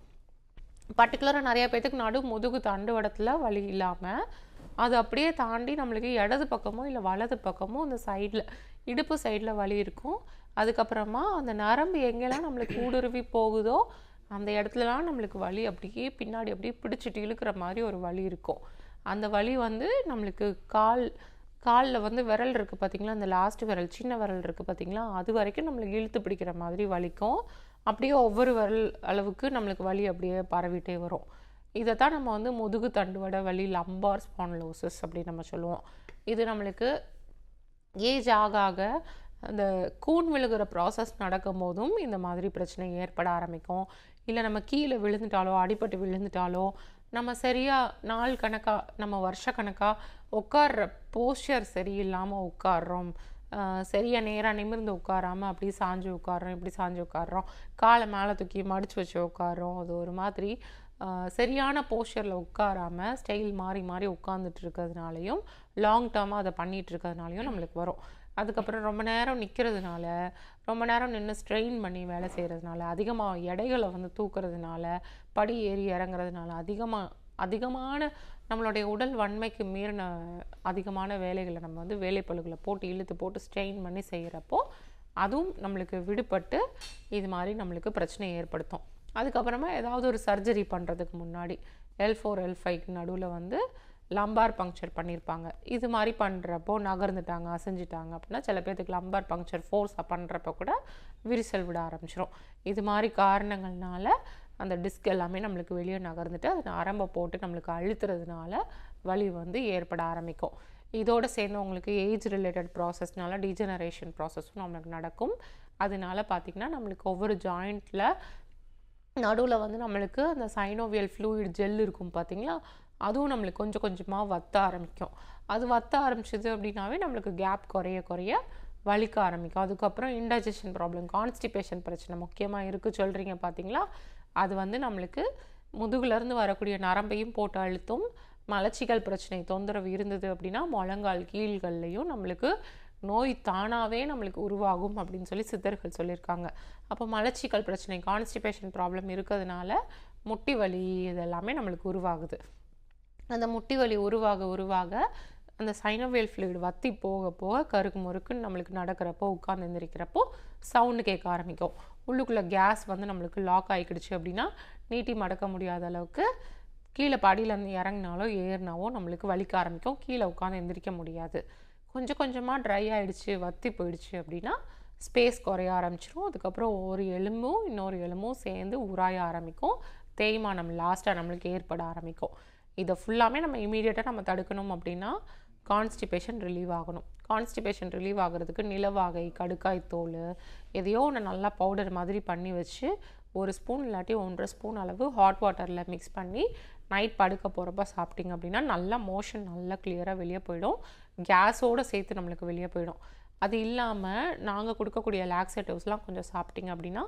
பர்டிகுலராக நிறைய பேர்த்துக்கு நடு முதுகு தண்டுவடத்தில் வலி இல்லாமல் அது அப்படியே தாண்டி நம்மளுக்கு இடது பக்கமோ இல்லை வலது பக்கமோ அந்த சைடில் இடுப்பு சைடில் வலி இருக்கும். அதுக்கப்புறமா அந்த நரம்பு எங்கெல்லாம் நம்மளுக்கு ஊடுருவி போகுதோ அந்த இடத்துலலாம் நம்மளுக்கு வலி அப்படியே பின்னாடி அப்படியே பிடிச்சிட்டு இழுக்கிற மாதிரி ஒரு வலி இருக்கும். அந்த வலி வந்து நம்மளுக்கு காலில் வந்து விரல் இருக்குது பார்த்திங்களா, அந்த லாஸ்ட் விரல் சின்ன விரல் இருக்குது பார்த்திங்களா, அது வரைக்கும் நம்மளுக்கு இழுத்து பிடிக்கிற மாதிரி வலிக்கும். அப்படியே ஒவ்வொரு விரல் அளவுக்கு நம்மளுக்கு வலி அப்படியே பரவிட்டே வரும். இதை தான் நம்ம வந்து முதுகு தண்டுவட வலி, லம்பார் ஸ்பான்லோசிஸ் அப்படின்னு நம்ம சொல்லுவோம். இது நம்மளுக்கு ஏஜ் ஆக ஆக அந்த கூன் விழுகிற ப்ராசஸ் நடக்கும் போதும் இந்த மாதிரி பிரச்சனை ஏற்பட ஆரம்பிக்கும். இல்லை நம்ம கீழே விழுந்துட்டாலோ அடிபட்டு விழுந்துட்டாலோ நம்ம சரியாக நாள் கணக்காக நம்ம வருஷ கணக்காக உட்கார்ற போஸ்டர் சரியில்லாமல் உட்காடுறோம், சரியாக நேராக நிமிர்ந்து உட்காராமல் அப்படி சாஞ்சு உட்காடுறோம், இப்படி சாஞ்சு உட்காடுறோம், காலை மேலே தூக்கி மடித்து வச்சு உட்காடுறோம். அது ஒரு மாதிரி சரியான போஸ்டரில் உட்காராமல் ஸ்டைல் மாறி மாறி உட்காந்துட்டு இருக்கிறதுனாலையும் லாங் டேர்மாக அதை பண்ணிகிட்டு இருக்கிறதுனாலையும் நம்மளுக்கு வரும். அதுக்கப்புறம் ரொம்ப நேரம் நிற்கிறதுனால, ரொம்ப நேரம் நின்று ஸ்ட்ரெயின் பண்ணி வேலை செய்கிறதுனால, அதிகமாக எடைகளை வந்து தூக்கிறதுனால, படி ஏறி இறங்குறதுனால, அதிகமான நம்மளுடைய உடல் வன்மைக்கு மீறின அதிகமான வேலைகளை நம்ம வந்து வேலைப்பளுகளை போட்டு இழுத்து போட்டு ஸ்ட்ரெயின் பண்ணி செய்கிறப்போ அதுவும் நம்மளுக்கு விடுபட்டு இது மாதிரி நம்மளுக்கு பிரச்சனையை ஏற்படுத்தும். அதுக்கப்புறமா ஏதாவது ஒரு சர்ஜரி பண்ணுறதுக்கு முன்னாடி L4 L5க்கு நடுவில் வந்து லம்பார் பங்க்சர் பண்ணியிருப்பாங்க. இது மாதிரி பண்ணுறப்போ நகர்ந்துட்டாங்க அசைஞ்சிட்டாங்க அப்படின்னா சில பேர்த்துக்கு லம்பார் பங்க்சர் ஃபோர்ஸாக பண்ணுறப்போ கூட விரிசல் விட ஆரம்பிச்சிடும். இது மாதிரி காரணங்கள்னால அந்த டிஸ்க் எல்லாமே நம்மளுக்கு வெளியே நகர்ந்துட்டு அது நரம்பை போட்டு நம்மளுக்கு அழுத்துறதுனால வலி வந்து ஏற்பட ஆரம்பிக்கும். இதோடு சேர்ந்து உங்களுக்கு ஏஜ் ரிலேட்டட் ப்ராசஸ்னால டீஜெனரேஷன் ப்ராசஸும் நம்மளுக்கு நடக்கும். அதனால பார்த்திங்கன்னா நம்மளுக்கு ஒவ்வொரு ஜாயிண்ட்டில் நடுவில் வந்து நம்மளுக்கு அந்த சைனோவியல் ஃப்ளூயிட் ஜெல் இருக்கும் பார்த்திங்களா, அதுவும் நம்மளுக்கு கொஞ்சம் கொஞ்சமாக வத்த ஆரம்பிக்கும். அது வத்த ஆரம்பிச்சிது அப்படின்னாவே நம்மளுக்கு கேப் குறைய வலிக்க ஆரம்பிக்கும். அதுக்கப்புறம் இன்டைஜஷன் ப்ராப்ளம், கான்ஸ்டிபேஷன் பிரச்சனை முக்கியமாக இருக்குது சொல்கிறீங்க பார்த்தீங்களா, அது வந்து நம்மளுக்கு முதுகுலேருந்து வரக்கூடிய நரம்பையும் போட்டு அழுத்தும். மலச்சிக்கல் பிரச்சனை தொந்தரவு இருந்தது அப்படின்னா முழங்கால் கீழ்கள்லையும் நம்மளுக்கு நோய் தானாகவே நம்மளுக்கு உருவாகும் அப்படின்னு சொல்லி சித்தர்கள் சொல்லியிருக்காங்க. அப்போ மலச்சிக்கல் பிரச்சனை கான்ஸ்டிபேஷன் ப்ராப்ளம் இருக்கிறதுனால முட்டி வலி இதெல்லாமே நம்மளுக்கு உருவாகுது. அந்த முட்டி வலி உருவாக அந்த சைனோவியல் ஃப்ளூயிட் வத்தி போக கருக்கு முறுக்குன்னு நம்மளுக்கு நடக்கிறப்போ உட்காந்து எந்திரிக்கிறப்போ சவுண்டு கேட்க ஆரம்பிக்கும். உள்ளுக்குள்ளே கேஸ் வந்து நம்மளுக்கு லாக் ஆகிக்கிடுச்சு அப்படின்னா நீட்டி மடக்க முடியாத அளவுக்கு கீழே படியிலேருந்து இறங்கினாலோ ஏறினாவோ நம்மளுக்கு வலிக்க ஆரம்பிக்கும். கீழே உட்காந்து எந்திரிக்க முடியாது. கொஞ்சம் கொஞ்சமாக ட்ரை ஆகிடுச்சு வத்தி போயிடுச்சு அப்படின்னா ஸ்பேஸ் குறைய ஆரம்பிச்சிடும். அதுக்கப்புறம் ஒரு எலும்பும் இன்னொரு எலும்பும் சேர்ந்து உராய ஆரம்பிக்கும். தேய்மானம் லாஸ்ட்டாக நம்மளுக்கு ஏற்பட ஆரம்பிக்கும். இதை ஃபுல்லாமே நம்ம இமீடியட்டாக நம்ம தடுக்கணும் அப்படின்னா கான்ஸ்டிபேஷன் ரிலீவ் ஆகணும். கான்ஸ்டிபேஷன் ரிலீவ் ஆகிறதுக்கு நிலவாகை, கடுக்காய் தோல் எதையோ ஒன்று நல்லா பவுடர் மாதிரி பண்ணி வச்சு 1 ஸ்பூன் இல்லாட்டி 1.5 ஸ்பூன் அளவு ஹாட் வாட்டரில் மிக்ஸ் பண்ணி நைட் படுக்க போகிறப்ப சாப்பிட்டிங்க அப்படின்னா நல்லா மோஷன் நல்லா கிளியராக வெளியே போயிடும். கேஸோடு சேர்த்து நம்மளுக்கு வெளியே போயிடும். அது இல்லாமல் நாங்கள் கொடுக்கக்கூடிய லாக்ஸேட்டிவ்ஸ்லாம் கொஞ்சம் சாப்பிட்டிங்க அப்படின்னா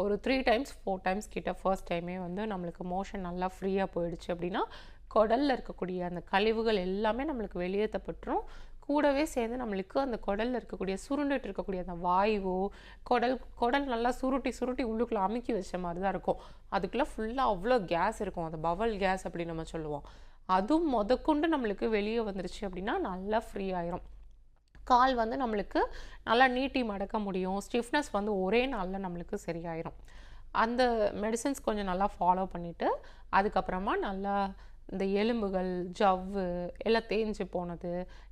ஒரு 3 times 4 times கிட்ட ஃபர்ஸ்ட் டைமே வந்து நம்மளுக்கு மோஷன் நல்லா ஃப்ரீயாக போயிடுச்சு அப்படின்னா குடலில் இருக்கக்கூடிய அந்த கழிவுகள் எல்லாமே நம்மளுக்கு வெளியேற்றப்பட்டுரும். கூடவே சேர்ந்து நம்மளுக்கு அந்த குடலில் இருக்கக்கூடிய சுருண்டுட்டு இருக்கக்கூடிய அந்த வாய்வோ குடல் நல்லா சுருட்டி உள்ளுக்குள்ளே அமுக்கி வச்ச மாதிரி தான் இருக்கும். அதுக்குள்ளே ஃபுல்லாக அவ்வளோ கேஸ் இருக்கும், அந்த பவல் கேஸ் அப்படின்னு நம்ம சொல்லுவோம். அதுவும் முதற்கொண்டு நம்மளுக்கு வெளியே வந்துருச்சு அப்படின்னா நல்லா ஃப்ரீ ஆயிரும். கால் வந்து நம்மளுக்கு நல்லா நீட்டி மடக்க முடியும். ஸ்டிஃப்னஸ் வந்து ஒரே நாளில் நம்மளுக்கு சரியாயிரும். அந்த மெடிசன்ஸ் கொஞ்சம் நல்லா ஃபாலோ பண்ணிவிட்டு அதுக்கப்புறமா நல்லா இந்த எலும்புகள் ஜவ்வு எல்லாம் தேஞ்சு போனது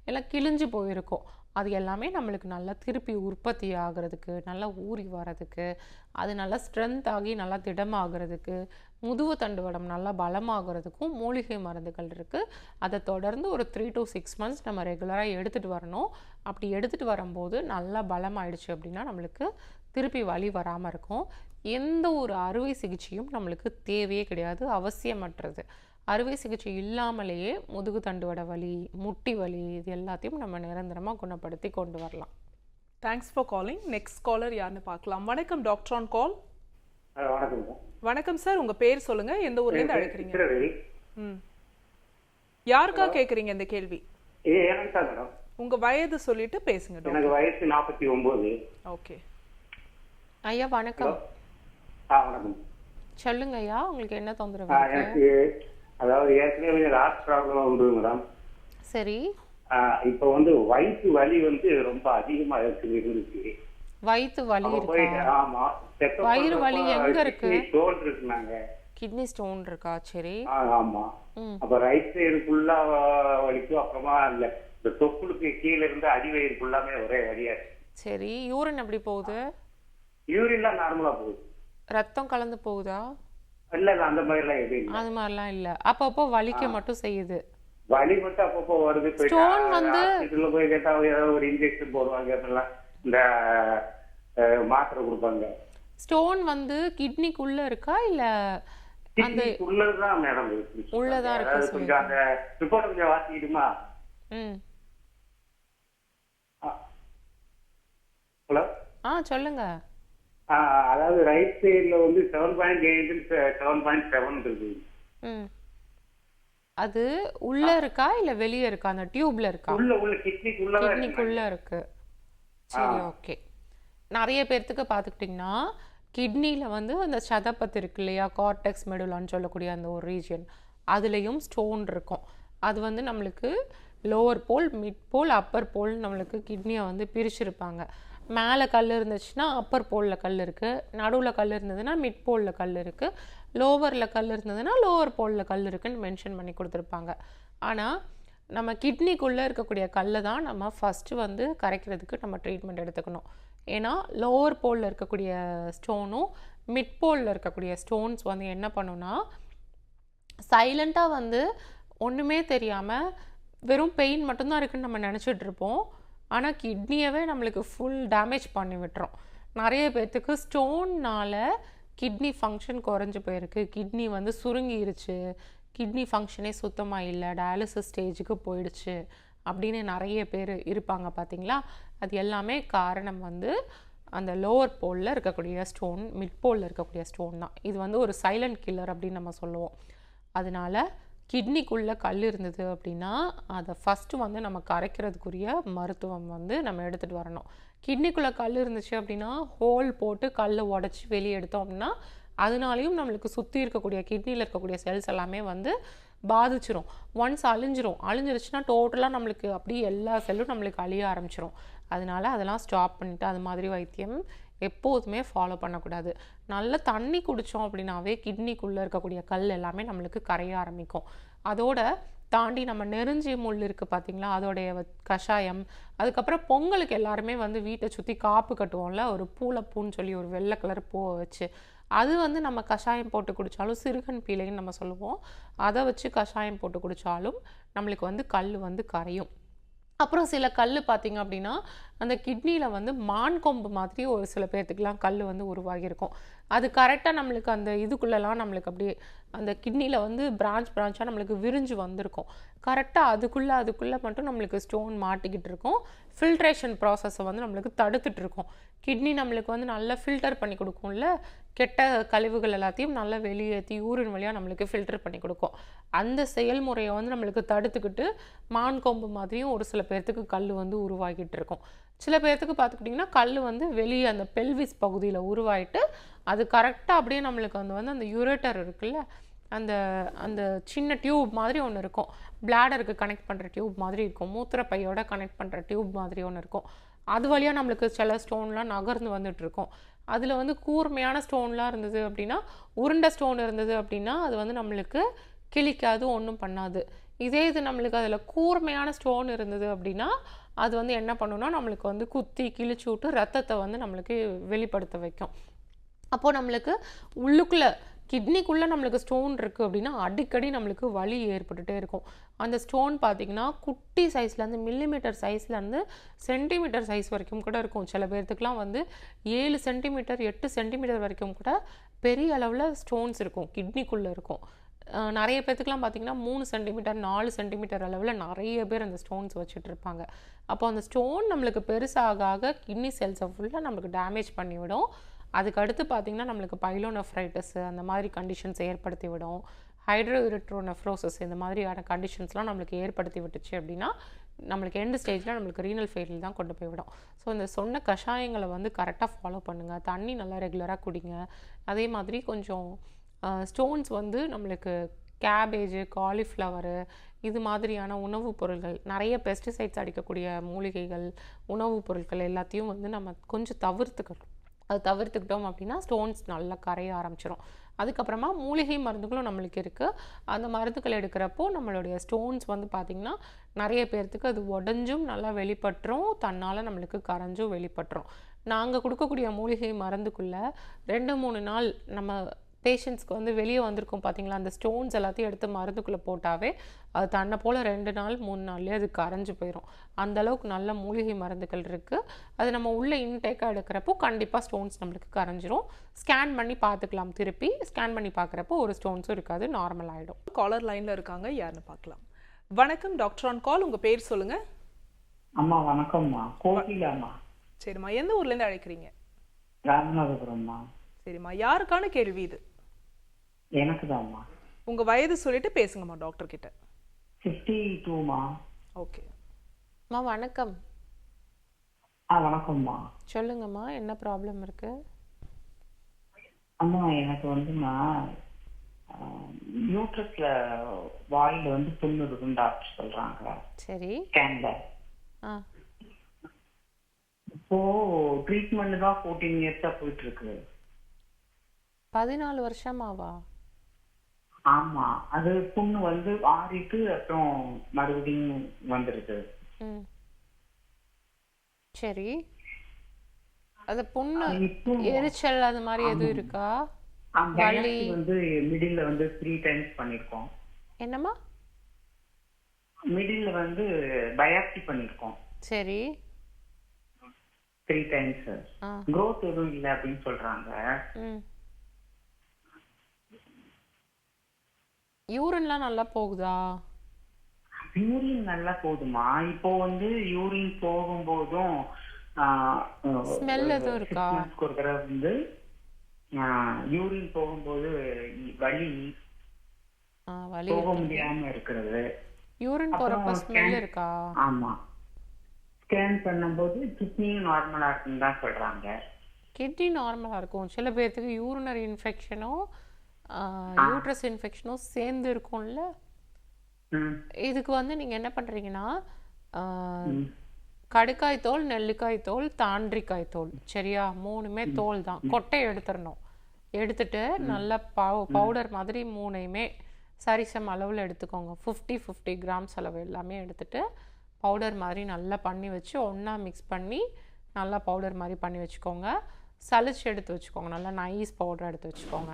எல்லாம் கிழிஞ்சு போயிருக்கும், அது எல்லாமே நம்மளுக்கு நல்லா திருப்பி உற்பத்தி ஆகிறதுக்கு, நல்லா ஊறி வர்றதுக்கு, அது நல்லா ஸ்ட்ரென்த் ஆகி நல்லா திடமாகிறதுக்கு, முதுகு தண்டுவடம் நல்லா பலமாகிறதுக்கும் மூலிகை மருந்துகள் இருக்குது. அதை தொடர்ந்து ஒரு 3 to 6 months நம்ம ரெகுலராக எடுத்துகிட்டு வரணும். அப்படி எடுத்துகிட்டு வரும்போது நல்லா பலமாயிடுச்சு அப்படின்னா நம்மளுக்கு திருப்பி வலி வராமல் இருக்கும். எந்த ஒரு அறுவை சிகிச்சையும் நம்மளுக்கு தேவையே கிடையாது, அவசியமற்றது. அறுவை சிகிச்சை இல்லாமலேயே முதுகு தண்டுவட வலி, முட்டி வலி இது எல்லாத்தையும் நம்ம நிரந்தரமாக குணப்படுத்தி கொண்டு வரலாம். Thanks for calling. Next caller யாருன்னு பார்க்கலாம். வணக்கம் டாக்டர் ஆன் கால். வணக்கம் சார், உங்க பேர் சொல்லுங்க, எந்த ஊர்ல இருந்து அழைக்கிறீங்க? யாருக்கா கேக்குறீங்க இந்த கேள்வி? உங்க வயது சொல்லிட்டு பேசுங்க. எனக்கு வயசு 49. ஓகே ஐயா, வணக்கம். வணக்கம். சொல்லுங்க ஐயா, உங்களுக்கு என்ன தொந்தரவு? எனக்கு அதாவது ஏற்கனவே ஹார்ட் ப்ராப்ளம் உண்டு மேடம். சரி. இப்போ வயிற்று வலி ரொம்ப அதிகமா இருந்துச்சு. வயிற்று வலி இருக்கு? ஆமா. வயிறு வலி எங்க இருக்கு? ஸ்டோன் இருக்குனாங்க. கிட்னி ஸ்டோன் இருக்கா? சரி. ஆமா. அப்ப ரைட் சைடு ஃபுல்லா வலிக்கும். அப்புறமா இந்த தொப்புளுக்கு கீழே இருந்து அடிவயிறு ஃபுல்லாமே ஒரே வலியா இருக்கு. சரி. யூரின் எப்படி போகுது? யூரின்லாம் நார்மலா போகுது. ரத்தம் கலந்து போகுதா? இல்ல அந்த மாதிரிலாம் எதுவும் இல்ல. அது மாதிரிலாம் இல்ல. அப்பப்போ வலிக்க மட்டும் செய்யுது. வலி மட்டும் அப்பப்போ வருது. ஸ்டோன் இதுல போய் கேட்டா ஒரு இன்ஜெக்ஷன் போடுவாங்க, அதெல்லாம் இந்த மாத்திரை கொடுப்பாங்க. ஸ்டோன் கிட்னிக்குள்ள இருக்கா இல்ல அந்த உள்ளதான் மேடம் இருக்கு? உள்ளதான் இருக்கு. கொஞ்சம் அந்த ரிப்போர்ட் கொஞ்சம் வாசிக்கிடுமா? ஹலோ. சொல்லுங்க. அதாவது ரைட் சைடுல 7.8 7.7 இருக்கு. அது உள்ள இருக்கா இல்ல வெளிய இருக்கா? அந்த டியூப்ல இருக்கா? உள்ள கிட்னிக்குள்ள இருக்கு. சரி, ஓகே. நிறைய பேர்த்துக்கு பார்த்துக்கிட்டிங்கன்னா கிட்னியில் அந்த சதப்பத்து இருக்கு இல்லையா, கார்டெக்ஸ் மெடுலான்னு சொல்லக்கூடிய அந்த ஒரு ரீஜியன், அதுலேயும் ஸ்டோன் இருக்கும். அது நம்மளுக்கு லோவர் போல், மிட் போல், அப்பர் போல் நம்மளுக்கு கிட்னியை பிரிச்சிருப்பாங்க. மேலே கல் இருந்துச்சுன்னா அப்பர் போலில் கல் இருக்குது, நடுவில் கல் இருந்ததுன்னா மிட் போலில் கல் இருக்குது, லோவரில் கல் இருந்ததுன்னா லோவர் போலில் கல் இருக்குதுன்னு மென்ஷன் பண்ணி கொடுத்துருப்பாங்க. ஆனால் நம்ம கிட்னிக்குள்ளே இருக்கக்கூடிய கல்லை தான் நம்ம ஃபஸ்ட்டு கரைக்கிறதுக்கு நம்ம ட்ரீட்மெண்ட் எடுத்துக்கணும். ஏன்னா லோவர் போலில் இருக்கக்கூடிய ஸ்டோனும் மிட் போலில் இருக்கக்கூடிய ஸ்டோன்ஸ் என்ன பண்ணுன்னா சைலண்ட்டாக ஒன்றுமே தெரியாமல் வெறும் பெயின் மட்டும்தான் இருக்குதுன்னு நம்ம நினச்சிட்டு இருப்போம். ஆனால் கிட்னியவே நம்மளுக்கு ஃபுல் டேமேஜ் பண்ணி விட்டுரும். நிறைய பேர்த்துக்கு ஸ்டோன்னால் கிட்னி ஃபங்க்ஷன் குறைஞ்சி போயிருக்கு, கிட்னி சுருங்கிருச்சு, கிட்னி ஃபங்க்ஷனே சுத்தமாக இல்லை, டயாலிசிஸ் ஸ்டேஜுக்கு போயிடுச்சு அப்படின்னு நிறைய பேர் இருப்பாங்க பார்த்தீங்களா. அது எல்லாமே காரணம் அந்த லோவர் போலில் இருக்கக்கூடிய ஸ்டோன், மிட் போலில் இருக்கக்கூடிய ஸ்டோன் தான். இது ஒரு சைலண்ட் கில்லர் அப்படின்னு நம்ம சொல்லுவோம். அதனால கிட்னிக்குள்ளே கல் இருந்தது அப்படின்னா அதை ஃபஸ்ட்டு நம்ம கரைக்கிறதுக்குரிய மருத்துவம் நம்ம எடுத்துகிட்டு வரணும். கிட்னிக்குள்ளே கல் இருந்துச்சு அப்படின்னா ஹோல் போட்டு கல்லை உடச்சி வெளியே எடுத்தோம் அப்படின்னா அதனாலையும் நம்மளுக்கு சுற்றி இருக்கக்கூடிய கிட்னியில் இருக்கக்கூடிய செல்ஸ் எல்லாமே பாதிச்சிரும். ஒன்ஸ் அழிஞ்சிருச்சுன்னா டோட்டலாக நம்மளுக்கு அப்படியே எல்லா செல்லும் நம்மளுக்கு அழிய ஆரம்பிச்சிரும். அதனால அதெல்லாம் ஸ்டாப் பண்ணிவிட்டு அது மாதிரி வைத்தியம் எப்போதுமே ஃபாலோ பண்ணக்கூடாது. நல்ல தண்ணி குடித்தோம் அப்படின்னாவே கிட்னிக்குள்ளே இருக்கக்கூடிய கல் எல்லாமே நம்மளுக்கு கரைய ஆரம்பிக்கும். அதோட தாண்டி நம்ம நெருஞ்சி முள் இருக்குது பார்த்தீங்களா, அதோடைய கஷாயம், அதுக்கப்புறம் பொங்கலுக்கு எல்லாருமே வீட்டை சுற்றி காப்பு கட்டுவோம்ல, ஒரு பூளைப்பூன்னு சொல்லி ஒரு வெள்ளை கலர் பூவை வச்சு, அது நம்ம கஷாயம் போட்டு குடித்தாலும், சிறுகன் பீலைன்னு நம்ம சொல்லுவோம், அதை வச்சு கஷாயம் போட்டு குடித்தாலும் நம்மளுக்கு கல் கரையும். அப்புறம் சில கல் பார்த்திங்க அப்படின்னா அந்த கிட்னியில் மான் கொம்பு மாதிரி ஒரு சில பேர்த்துக்கெலாம் கல் உருவாகியிருக்கும். அது கரெக்டாக நம்மளுக்கு அந்த இதுக்குள்ளெல்லாம் நம்மளுக்கு அப்படியே அந்த கிட்னியில் பிரான்ச்சாக நம்மளுக்கு விரிஞ்சு வந்திருக்கும். கரெக்டாக அதுக்குள்ளே மட்டும் நம்மளுக்கு ஸ்டோன் மாட்டிக்கிட்டு இருக்கும். ஃபில்ட்ரேஷன் ப்ராசஸை நம்மளுக்கு தடுத்துட்ருக்கோம். கிட்னி நம்மளுக்கு நல்லா ஃபில்டர் பண்ணி கொடுக்கும்ல, கெட்ட கழிவுகள் எல்லாத்தையும் நல்லா வெளியேற்றி யூரின் வழியாக நம்மளுக்கு ஃபில்டர் பண்ணி கொடுக்கும். அந்த செயல்முறையை நம்மளுக்கு தடுத்துக்கிட்டு மான் கொம்பு மாதிரியும் ஒரு சில பேர்த்துக்கு கல் உருவாகிட்டு இருக்கும். சில பேர்த்துக்கு பார்த்துக்கிட்டிங்கன்னா கல் வெளியே அந்த பெல்விஸ் பகுதியில் உருவாயிட்டு அது கரெக்டாக அப்படியே நம்மளுக்கு அந்த யூரேட்டர் இருக்குல்ல, அந்த அந்த சின்ன டியூப் மாதிரி ஒன்று இருக்கும், பிளாடருக்கு கனெக்ட் பண்ணுற டியூப் மாதிரி இருக்கும், மூத்திரப்பையோட கனெக்ட் பண்ணுற டியூப் மாதிரி ஒன்று இருக்கும். அது வழியாக நம்மளுக்கு சில ஸ்டோன்லாம் நகர்ந்து வந்துட்டுருக்கும். அதில் கூர்மையான ஸ்டோன்லாம் இருந்தது அப்படின்னா, உருண்டை ஸ்டோன் இருந்தது அப்படின்னா அது நம்மளுக்கு கிழிக்காது, ஒன்றும் பண்ணாது. இதே இது நம்மளுக்கு அதில் கூர்மையான ஸ்டோன் இருந்தது அப்படின்னா அது என்ன பண்ணுன்னா நம்மளுக்கு குத்தி கிழிச்சு விட்டு ரத்தத்தை நம்மளுக்கு வெளிப்படுத்த வைக்கும். அப்போது நம்மளுக்கு உள்ளுக்குள்ளே கிட்னிக்குள்ளே நம்மளுக்கு ஸ்டோன் இருக்குது அப்படின்னா அடிக்கடி நம்மளுக்கு வலி ஏற்பட்டுகிட்டே இருக்கும். அந்த ஸ்டோன் பார்த்திங்கன்னா குட்டி சைஸ்லேருந்து மில்லிமீட்டர் சைஸ்லேருந்து சென்டிமீட்டர் சைஸ் வரைக்கும் கூட இருக்கும். சில பேர்த்துக்குலாம் 7 சென்டிமீட்டர் 8 சென்டிமீட்டர் வரைக்கும் கூட பெரிய அளவில் ஸ்டோன்ஸ் இருக்கும், கிட்னிக்குள்ளே இருக்கும். நிறைய பேர்த்துக்குலாம் பார்த்திங்கன்னா 3 சென்டிமீட்டர் 4 சென்டிமீட்டர் அளவில் நிறைய பேர் அந்த ஸ்டோன்ஸ் வச்சுட்டு இருப்பாங்க. அப்போ அந்த ஸ்டோன் நம்மளுக்கு பெருசாக ஆக கிட்னி செல்ஸை ஃபுல்லாக நம்மளுக்கு டேமேஜ் பண்ணிவிடும். அதுக்கடுத்து பார்த்திங்கன்னா நம்மளுக்கு பைலோனெஃப்ரைட்டிஸ் அந்த மாதிரி கண்டிஷன்ஸ் ஏற்படுத்தி விடும். ஹைட்ரோயூரிட்ரோனெஃப்ரோசிஸ் இந்த மாதிரியான கண்டிஷன்ஸ்லாம் நம்மளுக்கு ஏற்படுத்தி விட்டுச்சு அப்படின்னா நம்மளுக்கு எண்டு ஸ்டேஜில் நம்மளுக்கு ரீனல் ஃபெயிலியர் தான் கொண்டு போய் விடும். ஸோ இந்த சொன்ன கஷாயங்களை வந்து கரெக்டாக ஃபாலோ பண்ணுங்கள். தண்ணி நல்லா ரெகுலராக குடிங்க. அதே மாதிரி கொஞ்சம் ஸ்டோன்ஸ் வந்து நம்மளுக்கு கேபேஜு, காலிஃப்ளவரு இது மாதிரியான உணவுப் பொருட்கள், நிறைய பெஸ்டிசைட்ஸ் அடிக்கக்கூடிய மூலிகைகள், உணவுப் பொருட்கள் எல்லாத்தையும் வந்து நம்ம கொஞ்சம் தவிர்த்துக்கணும். அது தவிர்த்துக்கிட்டோம் அப்படின்னா ஸ்டோன்ஸ் நல்லா கரைய ஆரம்பிச்சிடும். அதுக்கப்புறமா மூலிகை மருந்துகளும் நம்மளுக்கு இருக்குது. அந்த மருந்துகள் எடுக்கிறப்போ நம்மளுடைய ஸ்டோன்ஸ் வந்து பார்த்திங்கன்னா நிறைய பேர்த்துக்கு அது உடஞ்சும் நல்லா வெளிப்பட்டுரும், தன்னால் நம்மளுக்கு கரைஞ்சும் வெளிப்பட்டுரும். நாங்கள் கொடுக்கக்கூடிய மூலிகை மருந்துக்குள்ளே 2-3 நாள் நம்ம பேஷண்ட்ஸ்க்கு வந்து வெளியே வந்திருக்கோம் பார்த்திங்களா, அந்த ஸ்டோன்ஸ் எல்லாத்தையும் எடுத்து மருந்துக்குள்ளே போட்டாவே அது தன்னை போல் 2 நாள் 3 நாள்லேயே அது கரைஞ்சி போயிடும். அந்தளவுக்கு நல்ல மூலிகை மருந்துகள் இருக்குது. அது நம்ம உள்ளே இன்டேக்காக எடுக்கிறப்போ கண்டிப்பாக ஸ்டோன்ஸ் நம்மளுக்கு கரைஞ்சிரும். ஸ்கேன் பண்ணி பார்த்துக்கலாம். திருப்பி ஸ்கேன் பண்ணி பார்க்குறப்போ ஒரு ஸ்டோன்ஸும் இருக்காது, நார்மல் ஆகிடும். காலர் லைனில் இருக்காங்க, யாருன்னு பார்க்கலாம். வணக்கம் டாக்டர் ஆன் கால், உங்கள் பேர் சொல்லுங்கள். அம்மா வணக்கம்மா. கோகிலாம்மா. சரிம்மா, எந்த ஊர்லேருந்து அழைக்கிறீங்க? ராமநாதபுரம்மா. சரிம்மா, யாருக்கான கேள்வி இது? எனக்கு தான்மா. உங்கள் வயது சொல்லிட்டு பேசுங்கம்மா டாக்டர் கிட்ட. 52மா. ஓகே அம்மா வணக்கம். வணக்கம்மா. சொல்லுங்கம்மா, என்ன ப்ராப்ளம் இருக்கு? அம்மா எனக்கு வந்துமா யூட்ரஸ்ல வாயில வந்து புண்ணு இருக்குன்னு டாக்டர் சொல்றாங்க. சரி. ஸ்கேன்ல இப்போ ட்ரீட்மெண்ட் தான் 14 இயர்ஸா போயிட்டு இருக்கு. 14 வருஷமாவா? ஆமா, அது புண்ணு வந்து ஆறிட்டு அப்புறம் மறுபடியும் வந்துருது. சரி, அது புண்ணு எரிச்சல் அது மாதிரி எதுவும் இருக்கா? வலி வந்து மிடில்ல வந்து 3 டைம்ஸ் பண்ணிருக்கோம். என்னம்மா? மிடில்ல வந்து பயாப்சி பண்ணிருக்கோம். சரி, 3 டைம்ஸ். growth எதுவும் இல்லை அப்படின்னு சொல்றாங்க. யூரின்லாம் நல்லா போகுதா? யூரின் நல்லா போகுதுமா. இப்போ வந்து யூரின் போகும்போதும் ஸ்மெல் எதுவும் இருக்கா? ஒரு தடவை வந்து யூரின் போகும்போது வலி போக முடியாம இருக்கிறது. யூரின் போறப்ப ஸ்மெல் இருக்கா? ஆமா, ஸ்கேன் பண்ணும்போது கிட்னியும் நார்மலா இருக்குன்னு தான் சொல்றாங்க. கிட்னி நார்மலா இருக்கும். சில பேர்த்துக்கு யூரினரி இன்ஃபெக்ஷனும் யூட்ரஸ் இன்ஃபெக்ஷனும் சேர்ந்து இருக்கும்ல. இதுக்கு வந்து நீங்க என்ன பண்றீங்கன்னா கடுக்காய் தோல், நெல்லிக்காய் தோல், தாண்டிக்காய் தோல், சரியா? 3மே தோல் தான். கொட்டையை எடுத்துடணும். எடுத்துட்டு நல்லா பவுடர் மாதிரி 3யுமே சரிசம் அளவில் எடுத்துக்கோங்க. 50 கிராம்ஸ் அளவு எல்லாமே எடுத்துட்டு பவுடர் மாதிரி நல்லா பண்ணி வச்சு ஒன்றா மிக்ஸ் பண்ணி நல்லா பவுடர் மாதிரி பண்ணி வச்சுக்கோங்க. சளிச்சு எடுத்து வச்சுக்கோங்க. நல்லா நைஸ் பவுடர் எடுத்து வச்சுக்கோங்க.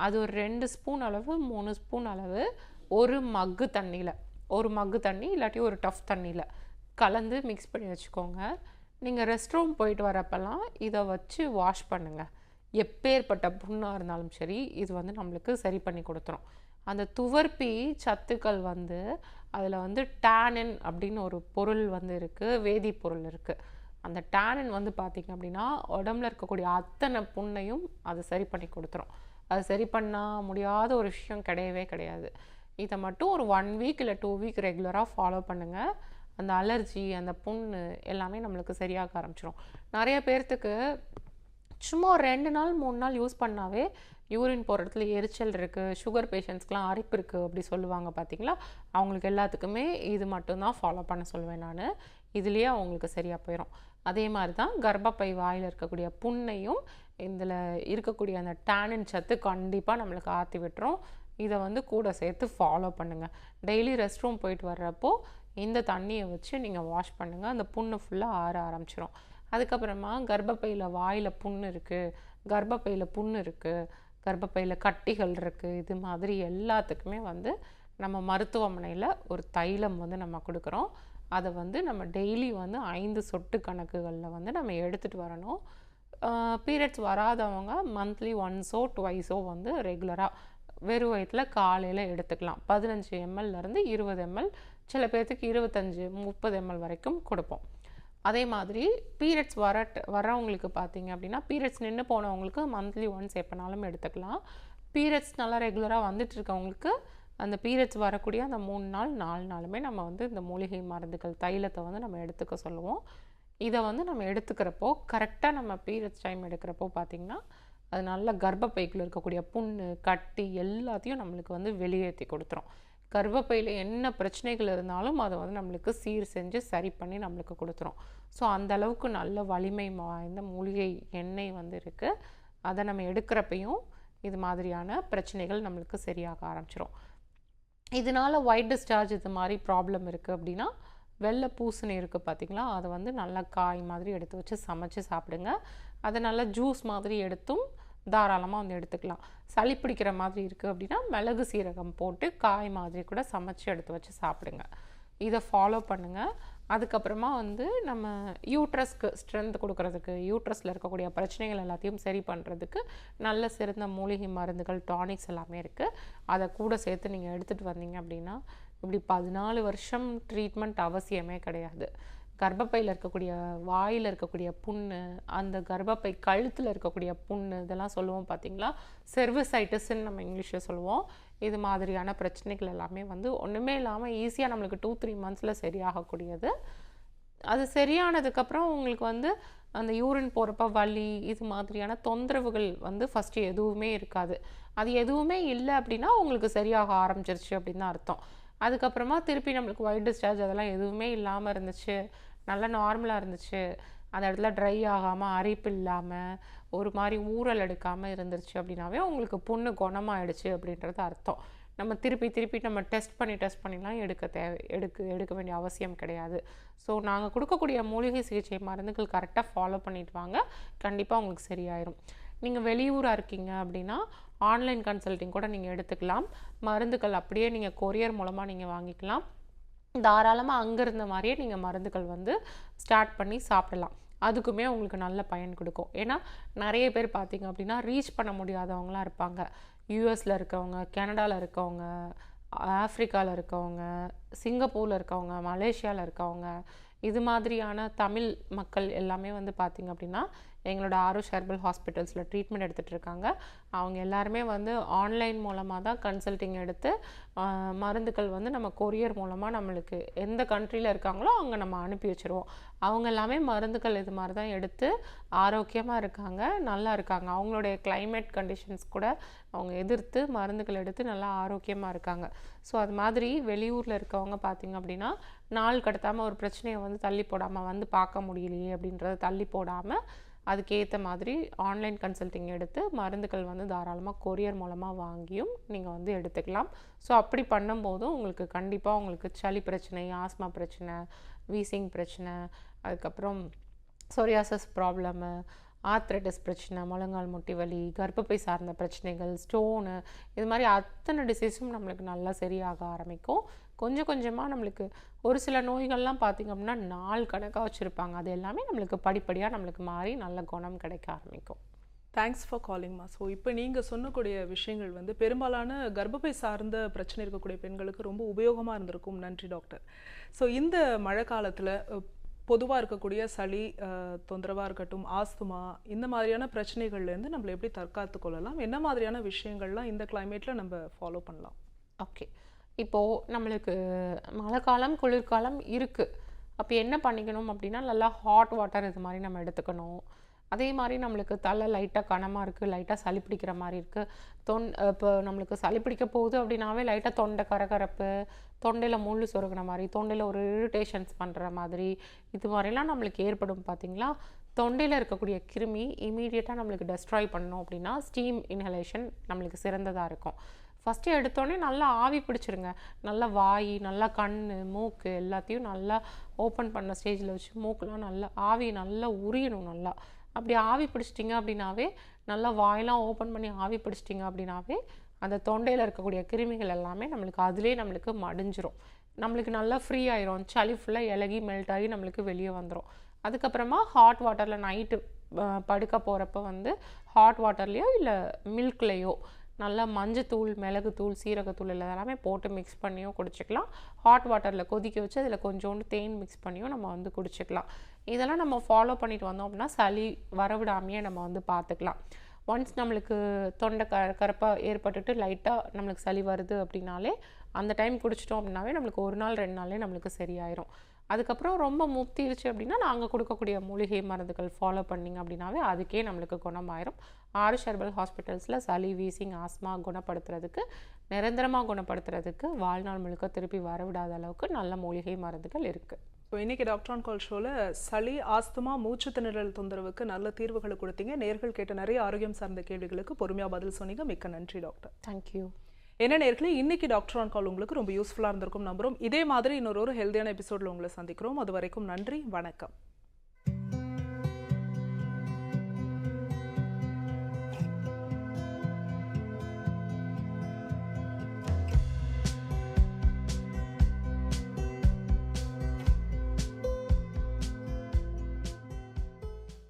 அது ஒரு 2 ஸ்பூன் அளவு 3 ஸ்பூன் அளவு ஒரு மக்கு தண்ணியில், ஒரு மக்கு தண்ணி இல்லாட்டி ஒரு டஃப் தண்ணியில் கலந்து மிக்ஸ் பண்ணி வச்சுக்கோங்க. நீங்கள் ரெஸ்ட் ரூம் போயிட்டு வரப்பெல்லாம் இதை வச்சு வாஷ் பண்ணுங்கள். எப்பேற்பட்ட புண்ணாக இருந்தாலும் சரி, இது வந்து நம்மளுக்கு சரி பண்ணி கொடுத்துரும். அந்த துவர்ப்பி சத்துக்கள் வந்து அதில் வந்து டேனின் அப்படின்னு ஒரு பொருள் வந்து இருக்குது, வேதிப்பொருள் இருக்குது. அந்த டேனின் வந்து பார்த்திங்க அப்படின்னா உடம்புல இருக்கக்கூடிய அத்தனை புண்ணையும் அது சரி பண்ணி கொடுத்துரும். அது சரி பண்ண முடியாத ஒரு விஷயம் கிடையவே கிடையாது. இதை மட்டும் ஒரு 1 வீக் இல்லை 2 வீக் ரெகுலராக ஃபாலோ பண்ணுங்கள். அந்த அலர்ஜி, அந்த புண்ணு எல்லாமே நம்மளுக்கு சரியாக ஆரம்பிச்சிடும். நிறைய பேர்த்துக்கு சும்மா 2 நாள் 3 நாள் யூஸ் பண்ணாவே யூரின் போகிற இடத்துல எரிச்சல் இருக்குது, சுகர் பேஷண்ட்ஸ்க்கெலாம் அரிப்பு இருக்குது அப்படி சொல்லுவாங்க பார்த்தீங்களா. அவங்களுக்கு எல்லாத்துக்குமே இது மட்டும்தான் ஃபாலோ பண்ண சொல்லுவேன் நான். இதுலேயே அவங்களுக்கு சரியாக போயிடும். அதே மாதிரி தான் கர்ப்பப்பை வாயில் இருக்கக்கூடிய புண்ணையும் இதில் இருக்கக்கூடிய அந்த டேனின் சத்து கண்டிப்பாக நம்மளுக்கு ஆற்றி விட்டுரும். இதை வந்து கூட சேர்த்து ஃபாலோ பண்ணுங்கள். டெய்லி ரெஸ்ட் ரூம் போயிட்டு வர்றப்போ இந்த தண்ணியை வச்சு நீங்கள் வாஷ் பண்ணுங்கள். அந்த புண்ணு ஃபுல்லாக ஆற ஆரம்பிச்சிடும். அதுக்கப்புறமா கர்ப்பப்பையில் வாயில் புண்ணு இருக்குது, கர்ப்பப்பையில் புண்ணு இருக்குது, கர்ப்பப்பையில் கட்டிகள் இருக்குது, இது மாதிரி எல்லாத்துக்குமே வந்து நம்ம மருத்துவமனையில் ஒரு தைலம் வந்து நம்ம கொடுக்குறோம். அதை வந்து நம்ம டெய்லி வந்து 5 சொட்டு கணக்குகளில் வந்து நம்ம எடுத்துகிட்டு வரணும். பீரியட்ஸ் வராதவங்க மந்த்லி 1 or 2 வந்து ரெகுலராக வெறும் வயிற்றில் காலையில் எடுத்துக்கலாம். 15 ml-லேருந்து 20 ml, சில பேர்த்துக்கு 25-30 ml வரைக்கும் கொடுப்போம். அதே மாதிரி பீரியட்ஸ் வரவங்களுக்கு பார்த்தீங்க அப்படின்னா, பீரியட்ஸ் நின்று போனவங்களுக்கு மந்த்லி ஒன்ஸ் எப்போனாலும் எடுத்துக்கலாம். பீரியட்ஸ் நல்லா ரெகுலராக வந்துட்டு இருக்கவங்களுக்கு அந்த பீரியட்ஸ் வரக்கூடிய அந்த 3 நாள் 4 நாளுமே நம்ம வந்து இந்த மூலிகை மருந்துகள் தைலத்தை வந்து நம்ம எடுத்துக்க சொல்லுவோம். இதை வந்து நம்ம எடுத்துக்கிறப்போ கரெக்டாக நம்ம பீரியட்ஸ் டைம் எடுக்கிறப்போ பார்த்திங்கன்னா அது நல்ல கர்ப்பப்பைக்குள்ள இருக்கக்கூடிய புண்ணு கட்டி எல்லாத்தையும் நம்மளுக்கு வந்து வெளியேற்றி கொடுத்துரும். கர்ப்பப்பையில் என்ன பிரச்சனைகள் இருந்தாலும் அதை வந்து நம்மளுக்கு சீர் செஞ்சு சரி பண்ணி நம்மளுக்கு கொடுத்துரும். ஸோ அந்த அளவுக்கு நல்ல வலிமை வாய்ந்த மூலிகை எண்ணெய் வந்து இருக்குது. அதை நம்ம எடுக்கிறப்பையும் இது மாதிரியான பிரச்சனைகள் நம்மளுக்கு சரியாக ஆரம்பிச்சிடும். இதனால் ஒயிட் டிஸ்சார்ஜ் இது மாதிரி ப்ராப்ளம் இருக்குது அப்படின்னா வெள்ளை பூசணி இருக்குது பார்த்திங்களா, அதை வந்து நல்லா காய் மாதிரி எடுத்து வச்சு சமைச்சு சாப்பிடுங்க. அதை நல்லா ஜூஸ் மாதிரி எடுத்தும் தாராளமாக வந்து எடுத்துக்கலாம். சளி பிடிக்கிற மாதிரி இருக்குது அப்படின்னா மிளகு சீரகம் போட்டு காய் மாதிரி கூட சமைச்சு எடுத்து வச்சு சாப்பிடுங்க. இதை ஃபாலோ பண்ணுங்கள். அதுக்கப்புறமா வந்து நம்ம யூட்ரஸ்க்கு ஸ்ட்ரென்த் கொடுக்கறதுக்கு, யூட்ரஸில் இருக்கக்கூடிய பிரச்சனைகள் எல்லாத்தையும் சரி பண்ணுறதுக்கு நல்ல சிறந்த மூலிகை மருந்துகள் டானிக்ஸ் எல்லாமே இருக்குது. அதை கூட சேர்த்து நீங்கள் எடுத்துகிட்டு வந்தீங்க அப்படின்னா இப்படி 14 வருஷம் ட்ரீட்மெண்ட் அவசியமே கிடையாது. கர்ப்பப்பையில் இருக்கக்கூடிய வாயில் இருக்கக்கூடிய புண்ணு, அந்த கர்ப்பப்பை கழுத்தில் இருக்கக்கூடிய புண்ணு, இதெல்லாம் சொல்லுவோம் பார்த்திங்களா, செர்விசைட்டிஸ்ன்னு நம்ம இங்கிலீஷில் சொல்லுவோம். இது மாதிரியான பிரச்சனைகள் எல்லாமே வந்து ஒன்றுமே இல்லாமல் ஈஸியாக நம்மளுக்கு 2-3 மந்த்ஸில் சரியாகக்கூடியது. அது சரியானதுக்கப்புறம் உங்களுக்கு வந்து அந்த யூரின் போகிறப்ப வலி இது மாதிரியான தொந்தரவுகள் வந்து ஃபஸ்ட்டு எதுவுமே இருக்காது. அது எதுவுமே இல்லை அப்படின்னா உங்களுக்கு சரியாக ஆரம்பிச்சிருச்சு அப்படின்னு தான் அர்த்தம். அதுக்கப்புறமா திருப்பி நம்மளுக்கு ஒயிட் டிஸ்சார்ஜ் அதெல்லாம் எதுவுமே இல்லாமல் இருந்துச்சு, நல்லா நார்மலாக இருந்துச்சு, அந்த இடத்துல ட்ரை ஆகாமல் அரிப்பு இல்லாமல் ஒரு மாதிரி ஊறல் எடுக்காமல் இருந்துருச்சு அப்படின்னாவே உங்களுக்கு புண்ணு குணமாயிடுச்சு அப்படின்றது அர்த்தம். நம்ம திருப்பி நம்ம டெஸ்ட் பண்ணிலாம் எடுக்க வேண்டிய அவசியம் கிடையாது. ஸோ நாங்கள் கொடுக்கக்கூடிய மூலிகை சிகிச்சை மருந்துகள் கரெக்டாக ஃபாலோ பண்ணிட்டு வாங்க, கண்டிப்பாக உங்களுக்கு சரியாயிரும். நீங்கள் வெளியூராக இருக்கீங்க அப்படின்னா ஆன்லைன் கன்சல்ட்டிங் கூட நீங்கள் எடுத்துக்கலாம். மருந்துகள் அப்படியே நீங்கள் கொரியர் மூலமாக நீங்கள் வாங்கிக்கலாம். தாராளமாக அங்கே இருந்த மாதிரியே நீங்கள் மருந்துகள் வந்து ஸ்டார்ட் பண்ணி சாப்பிடலாம். அதுக்குமே உங்களுக்கு நல்ல பயன் கொடுக்கும். ஏன்னா நிறைய பேர் பார்த்திங்க அப்படின்னா ரீச் பண்ண முடியாதவங்களாம் இருப்பாங்க. யூஎஸில் இருக்கவங்க, கனடாவில் இருக்கவங்க, ஆஃப்ரிக்காவில் இருக்கவங்க, சிங்கப்பூரில் இருக்கவங்க, மலேசியாவில் இருக்கவங்க, இது மாதிரியான தமிழ் மக்கள் எல்லாமே வந்து பார்த்திங்க அப்படின்னா எங்களோட ஆரோஷ் ஹெர்பல் ஹாஸ்பிட்டல்ஸில் ட்ரீட்மெண்ட் எடுத்துகிட்டு இருக்காங்க. அவங்க எல்லாருமே வந்து ஆன்லைன் மூலமாக தான் கன்சல்ட்டிங் எடுத்து மருந்துகள் வந்து நம்ம கொரியர் மூலமாக நம்மளுக்கு எந்த கண்ட்ரியில் இருக்காங்களோ அங்கே நம்ம அனுப்பி வச்சுருவோம். அவங்க எல்லாமே மருந்துகள் இது மாதிரி தான் எடுத்து ஆரோக்கியமாக இருக்காங்க, நல்லா இருக்காங்க. அவங்களுடைய கிளைமேட் கண்டிஷன்ஸ் கூட அவங்க எதிர்த்து மருந்துகள் எடுத்து நல்லா ஆரோக்கியமாக இருக்காங்க. ஸோ அது மாதிரி வெளியூரில் இருக்கவங்க பார்த்திங்க அப்படின்னா நாள் கடத்தாமல் ஒரு பிரச்சனையை வந்து தள்ளி போடாமல், வந்து பார்க்க முடியலையே அப்படின்றத தள்ளி போடாமல் அதுக்கேற்ற மாதிரி ஆன்லைன் கன்சல்ட்டிங் எடுத்து மருந்துகள் வந்து தாராளமாக கொரியர் மூலமாக வாங்கியும் நீங்கள் வந்து எடுத்துக்கலாம். ஸோ அப்படி பண்ணும்போதும் உங்களுக்கு கண்டிப்பாக உங்களுக்கு சளி பிரச்சனை, ஆஸ்மா பிரச்சனை, வீசிங் பிரச்சனை, அதுக்கப்புறம் சொரியாசஸ் ப்ராப்ளமு, ஆர்த்ரைட்டிஸ் பிரச்சனை, முழங்கால் முட்டி வலி, கர்ப்பப்பை சார்ந்த பிரச்சனைகள், ஸ்டோனு, இது மாதிரி அத்தனை டிசீஸும் நம்மளுக்கு நல்லா சரியாக ஆரம்பிக்கும். கொஞ்சம் கொஞ்சமாக நம்மளுக்கு ஒரு சில நோய்கள்லாம் பார்த்திங்க அப்படின்னா நாள் கணக்காக வச்சுருப்பாங்க, அது எல்லாமே நம்மளுக்கு படிப்படியாக நம்மளுக்கு மாறி நல்ல குணம் கிடைக்க ஆரம்பிக்கும். Thanks for காலிங்மா. ஸோ இப்போ நீங்கள் சொன்னக்கூடிய விஷயங்கள் வந்து பெரும்பாலான கர்ப்பப்பை சார்ந்த பிரச்சனை இருக்கக்கூடிய பெண்களுக்கு ரொம்ப உபயோகமாக இருந்திருக்கும். நன்றி டாக்டர். ஸோ இந்த மழை காலத்தில் பொதுவாக இருக்கக்கூடிய சளி தொந்தரவாக இருக்கட்டும், ஆஸ்துமா, இந்த மாதிரியான பிரச்சனைகள்லேருந்து நம்மளை எப்படி தற்காத்து கொள்ளலாம், என்ன மாதிரியான விஷயங்கள்லாம் இந்த கிளைமேட்டில் நம்ம ஃபாலோ பண்ணலாம்? ஓகே, இப்போது நம்மளுக்கு மழை காலம் குளிர்காலம் இருக்குது. அப்போ என்ன பண்ணிக்கணும் அப்படின்னா நல்லா ஹாட் வாட்டர் இது மாதிரி நம்ம எடுத்துக்கணும். அதே மாதிரி நம்மளுக்கு தலை லைட்டாக கனமாக இருக்குது, லைட்டாக சளி பிடிக்கிற மாதிரி இருக்குது, இப்போ நம்மளுக்கு சளி பிடிக்க போகுது அப்படின்னாவே லைட்டாக தொண்டை கரகரப்பு, தொண்டையில் முள் சொருகின மாதிரி, தொண்டையில் ஒரு இரிட்டேஷன்ஸ் பண்ணுற மாதிரி, இது மாதிரிலாம் நம்மளுக்கு ஏற்படும் பார்த்திங்களா. தொண்டையில் இருக்கக்கூடிய கிருமி இமீடியட்டாக நம்மளுக்கு டெஸ்ட்ராய் பண்ணணும் அப்படின்னா ஸ்டீம் இன்ஹலேஷன் நம்மளுக்கு சிறந்ததாக இருக்கும். ஃபஸ்ட்டு எடுத்தோடனே நல்லா ஆவி பிடிச்சிருங்க. நல்லா வாய், நல்லா கண், மூக்கு எல்லாத்தையும் நல்லா ஓப்பன் பண்ண ஸ்டேஜில் வச்சு மூக்கெலாம் நல்லா ஆவி நல்லா உரியணும். நல்லா அப்படி ஆவி பிடிச்சிட்டிங்க அப்படின்னாவே, நல்லா வாயெல்லாம் ஓப்பன் பண்ணி ஆவி பிடிச்சிட்டிங்க அப்படின்னாவே அந்த தொண்டையில் இருக்கக்கூடிய கிருமிகள் எல்லாமே நம்மளுக்கு மடிஞ்சிரும். நம்மளுக்கு நல்லா ஃப்ரீ ஆயிரும். சளி ஃபுல்லாக இலகி மெல்ட் ஆகி நம்மளுக்கு வெளியே வந்துடும். அதுக்கப்புறமா ஹாட் வாட்டரில் நைட்டு படுக்க போகிறப்ப வந்து ஹாட் வாட்டர்லேயோ இல்லை மில்க்லேயோ நல்லா மஞ்சத்தூள், மிளகுத்தூள், சீரகத்தூள் எல்லாமே போட்டு மிக்ஸ் பண்ணியும் குடிச்சிக்கலாம். ஹாட் வாட்டரில் கொதிக்க வச்சு அதில் கொஞ்சோண்டு தேன் மிக்ஸ் பண்ணியும் நம்ம வந்து குடிச்சிக்கலாம். இதெல்லாம் நம்ம ஃபாலோ பண்ணிட்டு வந்தோம் அப்படின்னா சளி வரவிடாமையே நம்ம வந்து பார்த்துக்கலாம். ஒன்ஸ் நம்மளுக்கு தொண்டை கரப்பாக ஏற்பட்டுட்டு லைட்டாக நம்மளுக்கு சளி வருது அப்படின்னாலே அந்த டைம் குடிச்சிட்டோம் அப்படின்னாவே நம்மளுக்கு 1 நாள் 2 நாள்லேயே நம்மளுக்கு சரியாயிரும். அதுக்கப்புறம் ரொம்ப முத்திருச்சு அப்படின்னா நாங்கள் கொடுக்கக்கூடிய மூலிகை மருந்துகள் ஃபாலோ பண்ணிங்க அப்படின்னாவே அதுக்கே நம்மளுக்கு குணமாயிரும். ஆருஷ் ஹெர்பல் ஹாஸ்பிட்டல்ஸில் சளி, வீசிங், ஆஸ்மா குணப்படுத்துறதுக்கு, நிரந்தரமாக குணப்படுத்துறதுக்கு, வாழ்நாள் முழுக்க திருப்பி வரவிடாத அளவுக்கு நல்ல மூலிகை மருந்துகள் இருக்குது. ஸோ இன்றைக்கி டாக்டர் ஆன் கால் ஷோவில் சளி, ஆஸ்துமா, மூச்சு திணறல் தொந்தரவுக்கு நல்ல தீர்வுகளை கொடுத்தீங்க. நேர்கள் கேட்ட நிறைய ஆரோக்கியம் சார்ந்த கேள்விகளுக்கு பொறுமையாக பதில் சொன்னீங்க. மிக்க நன்றி டாக்டர். தேங்க்யூ. என்ன நேர்களே, இன்னைக்கு டாக்டர் ஆன் கால் உங்களுக்கு ரொம்ப யூஸ்ஃபுல்லாக இருந்திருக்கும் நம்புறோம். இதே மாதிரி இன்னொரு ஹெல்தியான எபிசோடில் உங்களை சந்திக்கிறோம். அது வரைக்கும் நன்றி, வணக்கம்.